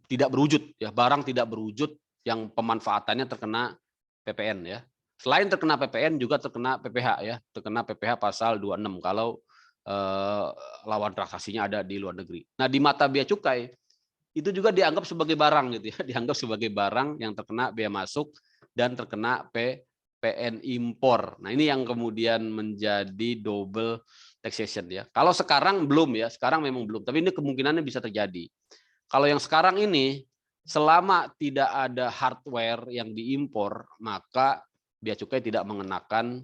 tidak berwujud ya, barang tidak berwujud yang pemanfaatannya terkena PPN ya. Selain terkena PPN juga terkena PPH ya, terkena PPH pasal 26 kalau lawan transaksinya ada di luar negeri. Nah, di mata bea cukai itu juga dianggap sebagai barang gitu ya, dianggap sebagai barang yang terkena bea masuk dan terkena PPN impor. Nah, ini yang kemudian menjadi double taxation ya. Kalau sekarang belum ya, sekarang memang belum, tapi ini kemungkinannya bisa terjadi. Kalau yang sekarang ini selama tidak ada hardware yang diimpor, maka bea cukai tidak mengenakan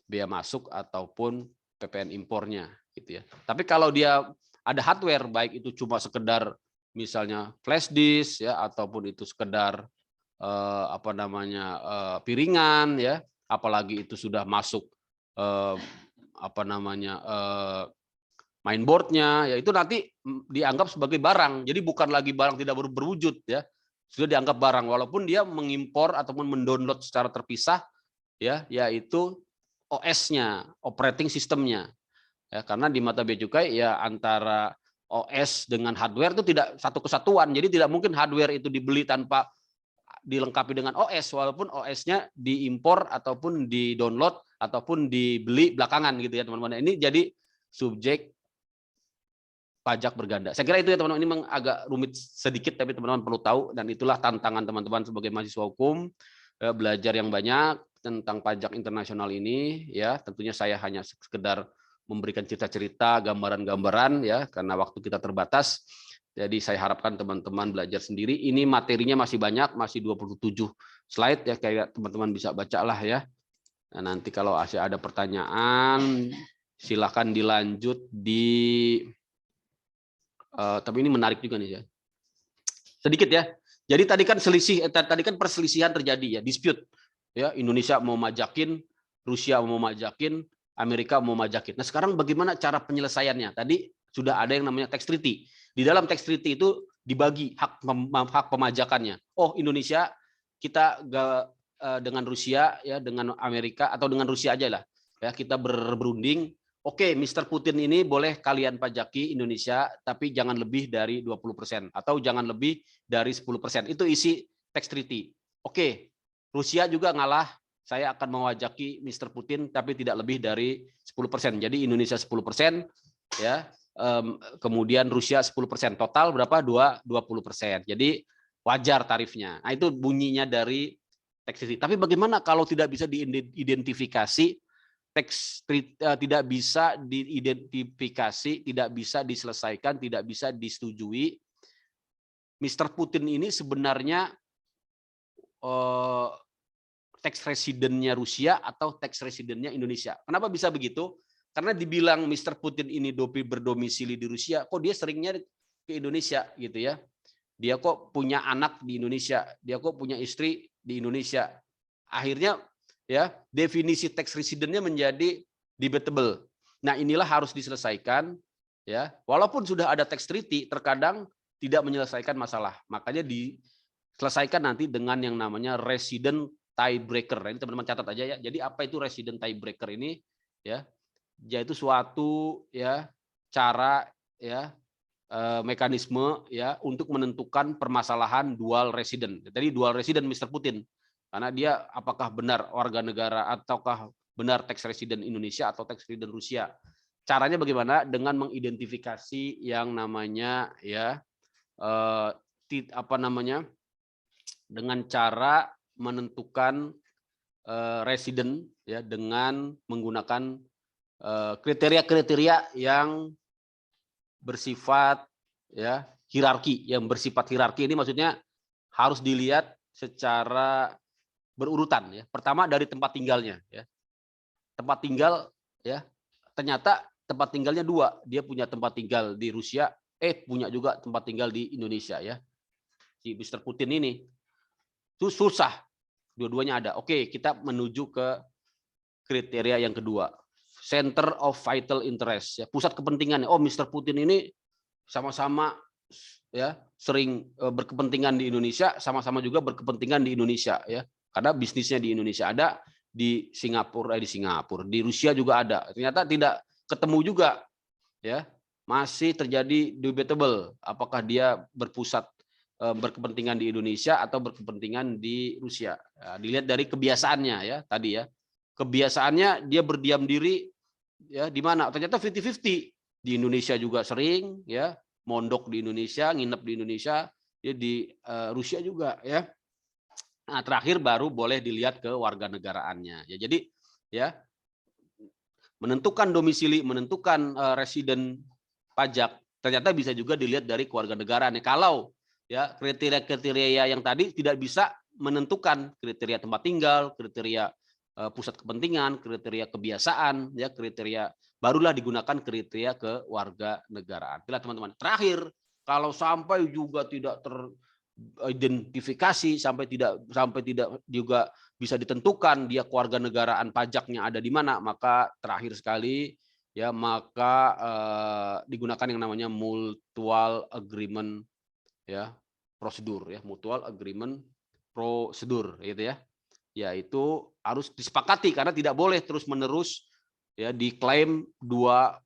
bea masuk ataupun PPN impornya gitu ya. Tapi kalau dia ada hardware, baik itu cuma sekedar misalnya flash disk ya ataupun itu sekedar piringan ya, apalagi itu sudah masuk mainboardnya ya, itu nanti dianggap sebagai barang. Jadi bukan lagi barang tidak berwujud ya, sudah dianggap barang walaupun dia mengimpor ataupun mendownload secara terpisah ya, yaitu OS-nya, operating sistemnya ya, karena di mata bea cukai ya antara OS dengan hardware itu tidak satu kesatuan. Jadi tidak mungkin hardware itu dibeli tanpa dilengkapi dengan OS, walaupun OS-nya diimpor ataupun di-download ataupun dibeli belakangan gitu ya teman-teman. Ini jadi subjek pajak berganda. Saya kira itu ya teman-teman, ini memang agak rumit sedikit tapi teman-teman perlu tahu, dan itulah tantangan teman-teman sebagai mahasiswa hukum, belajar yang banyak tentang pajak internasional ini ya. Tentunya saya hanya sekedar memberikan cerita-cerita, gambaran-gambaran ya, karena waktu kita terbatas. Jadi saya harapkan teman-teman belajar sendiri. Ini materinya masih banyak, masih 27 slide ya, kayak teman-teman bisa bacalah ya. Nah, nanti kalau ada pertanyaan silakan dilanjut di tapi ini menarik juga nih ya. Sedikit ya. Jadi tadi kan perselisihan terjadi ya, dispute. Ya, Indonesia mau majakin, Rusia mau majakin, Amerika mau majakin. Nah, sekarang bagaimana cara penyelesaiannya? Tadi sudah ada yang namanya tax treaty. Di dalam tax treaty itu dibagi hak pemajakannya. Oh, Indonesia kita dengan Rusia ya, dengan Amerika atau dengan Rusia aja lah. Ya, kita berunding. Oke, Mr. Putin ini boleh kalian pajaki Indonesia, tapi jangan lebih dari 20% atau jangan lebih dari 10%. Itu isi tax treaty. Oke, Rusia juga ngalah, saya akan mewajaki Mr. Putin tapi tidak lebih dari 10%. Jadi Indonesia 10%, ya. Kemudian Rusia 10%. Total berapa? 20%. Jadi wajar tarifnya. Nah, itu bunyinya dari tax treaty. Tapi bagaimana kalau tidak bisa diidentifikasi tidak bisa diidentifikasi, tidak bisa diselesaikan, tidak bisa disetujui? Mr. Putin ini sebenarnya tax resident-nya Rusia atau tax resident-nya Indonesia. Kenapa bisa begitu? Karena dibilang Mr. Putin ini berdomisili di Rusia, kok dia seringnya ke Indonesia gitu ya. Dia kok punya anak di Indonesia, dia kok punya istri di Indonesia. Akhirnya ya definisi tax resident-nya menjadi debatable. Nah, inilah harus diselesaikan ya. Walaupun sudah ada tax treaty, terkadang tidak menyelesaikan masalah. Makanya diselesaikan nanti dengan yang namanya resident tiebreaker. Ini teman-teman catat aja ya. Jadi apa itu resident tiebreaker ini? Ya, yaitu suatu ya cara ya mekanisme ya untuk menentukan permasalahan dual resident. Jadi dual resident Mr. Putin. Karena dia apakah benar warga negara ataukah benar tax resident Indonesia atau tax resident Rusia. Caranya bagaimana? Dengan mengidentifikasi yang namanya ya dengan cara menentukan resident ya dengan menggunakan kriteria-kriteria yang bersifat ya hierarki. Yang bersifat hierarki ini maksudnya harus dilihat secara berurutan ya. Pertama dari tempat tinggalnya ya. Tempat tinggal ya. Ternyata tempat tinggalnya 2. Dia punya tempat tinggal di Rusia, punya juga tempat tinggal di Indonesia ya. Si Mr. Putin ini itu susah. Dua-duanya ada. Oke, kita menuju ke kriteria yang kedua. Center of Vital Interest ya, pusat kepentingan. Oh, Mr. Putin ini sama-sama ya sering berkepentingan di Indonesia, sama-sama juga berkepentingan di Indonesia ya. Karena bisnisnya di Indonesia ada, di Singapura, di Rusia juga ada. Ternyata tidak ketemu juga ya. Masih terjadi debatable apakah dia berkepentingan di Indonesia atau berkepentingan di Rusia. Ya, dilihat dari kebiasaannya ya tadi ya. Kebiasaannya dia berdiam diri ya di mana? Ternyata 50-50. Di Indonesia juga sering ya, mondok di Indonesia, nginep di Indonesia, ya di Rusia juga ya. Nah, terakhir baru boleh dilihat ke warganegaraannya. Ya, jadi ya menentukan domisili, menentukan residen pajak ternyata bisa juga dilihat dari kewarganegaraan. Kalau ya kriteria-kriteria yang tadi tidak bisa menentukan kriteria tempat tinggal, kriteria pusat kepentingan, kriteria kebiasaan, ya kriteria barulah digunakan kriteria kewarganegaraan. Itulah teman-teman. Terakhir, kalau sampai juga tidak teridentifikasi, sampai tidak juga bisa ditentukan dia kewarganegaraan pajaknya ada di mana, maka terakhir sekali ya maka digunakan yang namanya mutual agreement ya prosedur ya, mutual agreement prosedur gitu ya. Yaitu harus disepakati karena tidak boleh terus-menerus ya diklaim dua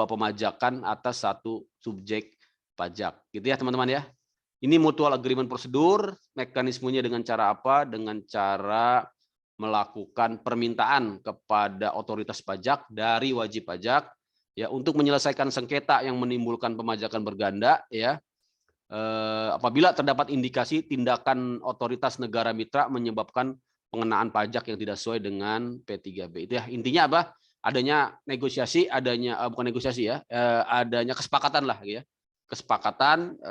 pemajakan atas satu subjek pajak. Gitu ya teman-teman ya. Ini mutual agreement prosedur, mekanismenya dengan cara apa? Dengan cara melakukan permintaan kepada otoritas pajak dari wajib pajak ya untuk menyelesaikan sengketa yang menimbulkan pemajakan berganda ya. Apabila terdapat indikasi tindakan otoritas negara mitra menyebabkan pengenaan pajak yang tidak sesuai dengan P3B. Itu ya intinya apa? Adanya negosiasi, bukan negosiasi ya, adanya kesepakatan lah ya. Kesepakatan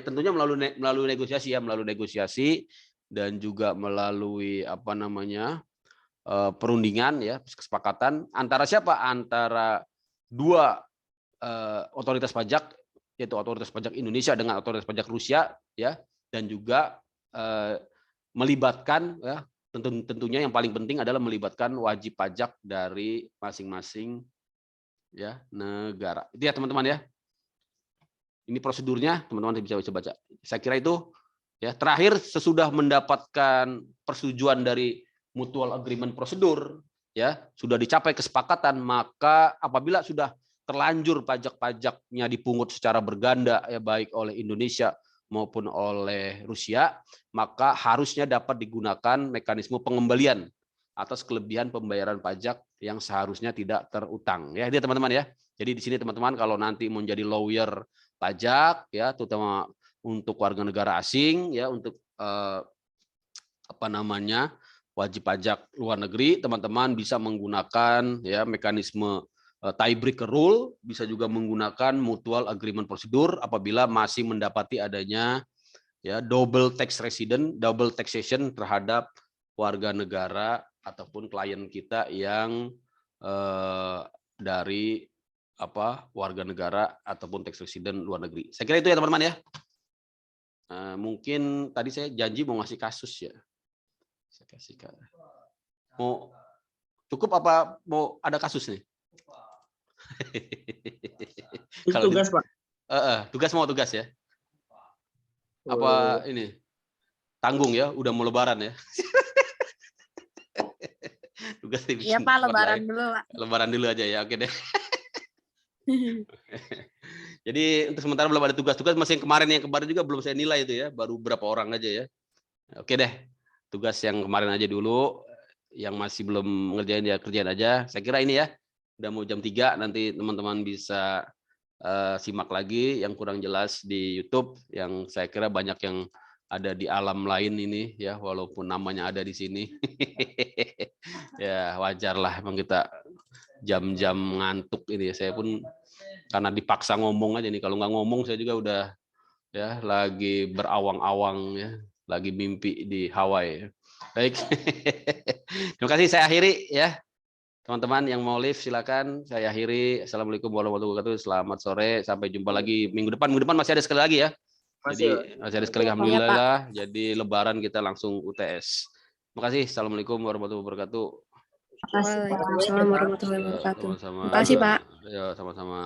tentunya melalui negosiasi ya, melalui negosiasi dan juga melalui perundingan ya, kesepakatan antara siapa? Antara dua otoritas pajak, yaitu otoritas pajak Indonesia dengan otoritas pajak Rusia ya, dan juga melibatkan ya tentunya yang paling penting adalah melibatkan wajib pajak dari masing-masing ya negara. Itu ya teman-teman ya. Ini prosedurnya teman-teman bisa baca. Saya kira itu ya. Terakhir sesudah mendapatkan persetujuan dari mutual agreement prosedur ya, sudah dicapai kesepakatan, maka apabila sudah terlanjur pajak-pajaknya dipungut secara berganda ya baik oleh Indonesia maupun oleh Rusia, maka harusnya dapat digunakan mekanisme pengembalian atas kelebihan pembayaran pajak yang seharusnya tidak terutang. Ya, dia teman-teman ya. Jadi di sini teman-teman kalau nanti mau jadi lawyer pajak ya, terutama untuk warga negara asing ya, untuk wajib pajak luar negeri, teman-teman bisa menggunakan ya mekanisme tiebreaker rule, bisa juga menggunakan mutual agreement procedure apabila masih mendapati adanya ya double tax resident, double taxation terhadap warga negara ataupun klien kita yang dari warga negara ataupun tax resident luar negeri. Saya kira itu ya teman-teman ya. Mungkin tadi saya janji mau ngasih kasus ya. Saya kasih mau cukup apa mau ada kasus nih? Kalau tugas Pak. Tugas ya. Apa ini? Tanggung ya, udah mau lebaran ya. Tugas Iya Pak, lebaran dulu Pak. Lebaran dulu aja ya, oke deh. Jadi untuk sementara belum ada tugas-tugas, masih yang kemarin juga belum saya nilai itu ya, baru berapa orang aja ya. Oke deh, tugas yang kemarin aja dulu, yang masih belum ngerjain ya kerjain aja. Saya kira ini ya, udah mau jam 3, nanti teman-teman bisa simak lagi yang kurang jelas di YouTube, yang saya kira banyak yang ada di alam lain ini ya, walaupun namanya ada di sini. Ya wajar lah, emang kita jam-jam ngantuk ini ya. Saya pun karena dipaksa ngomong aja nih, kalau nggak ngomong saya juga udah ya lagi berawang-awang ya, lagi mimpi di Hawaii. Baik. Terima kasih, saya akhiri ya. Teman-teman yang mau live silakan, saya akhiri. Assalamualaikum warahmatullahi wabarakatuh. Selamat sore, sampai jumpa lagi minggu depan. Minggu depan masih ada sekali lagi ya. Jadi masih ada sekali, alhamdulillah. Jadi lebaran kita langsung UTS. Terima kasih. Assalamualaikum warahmatullahi wabarakatuh. Waalaikumsalam warahmatullahi wabarakatuh. Sama-sama. Terima kasih Pak. Ya, sama-sama.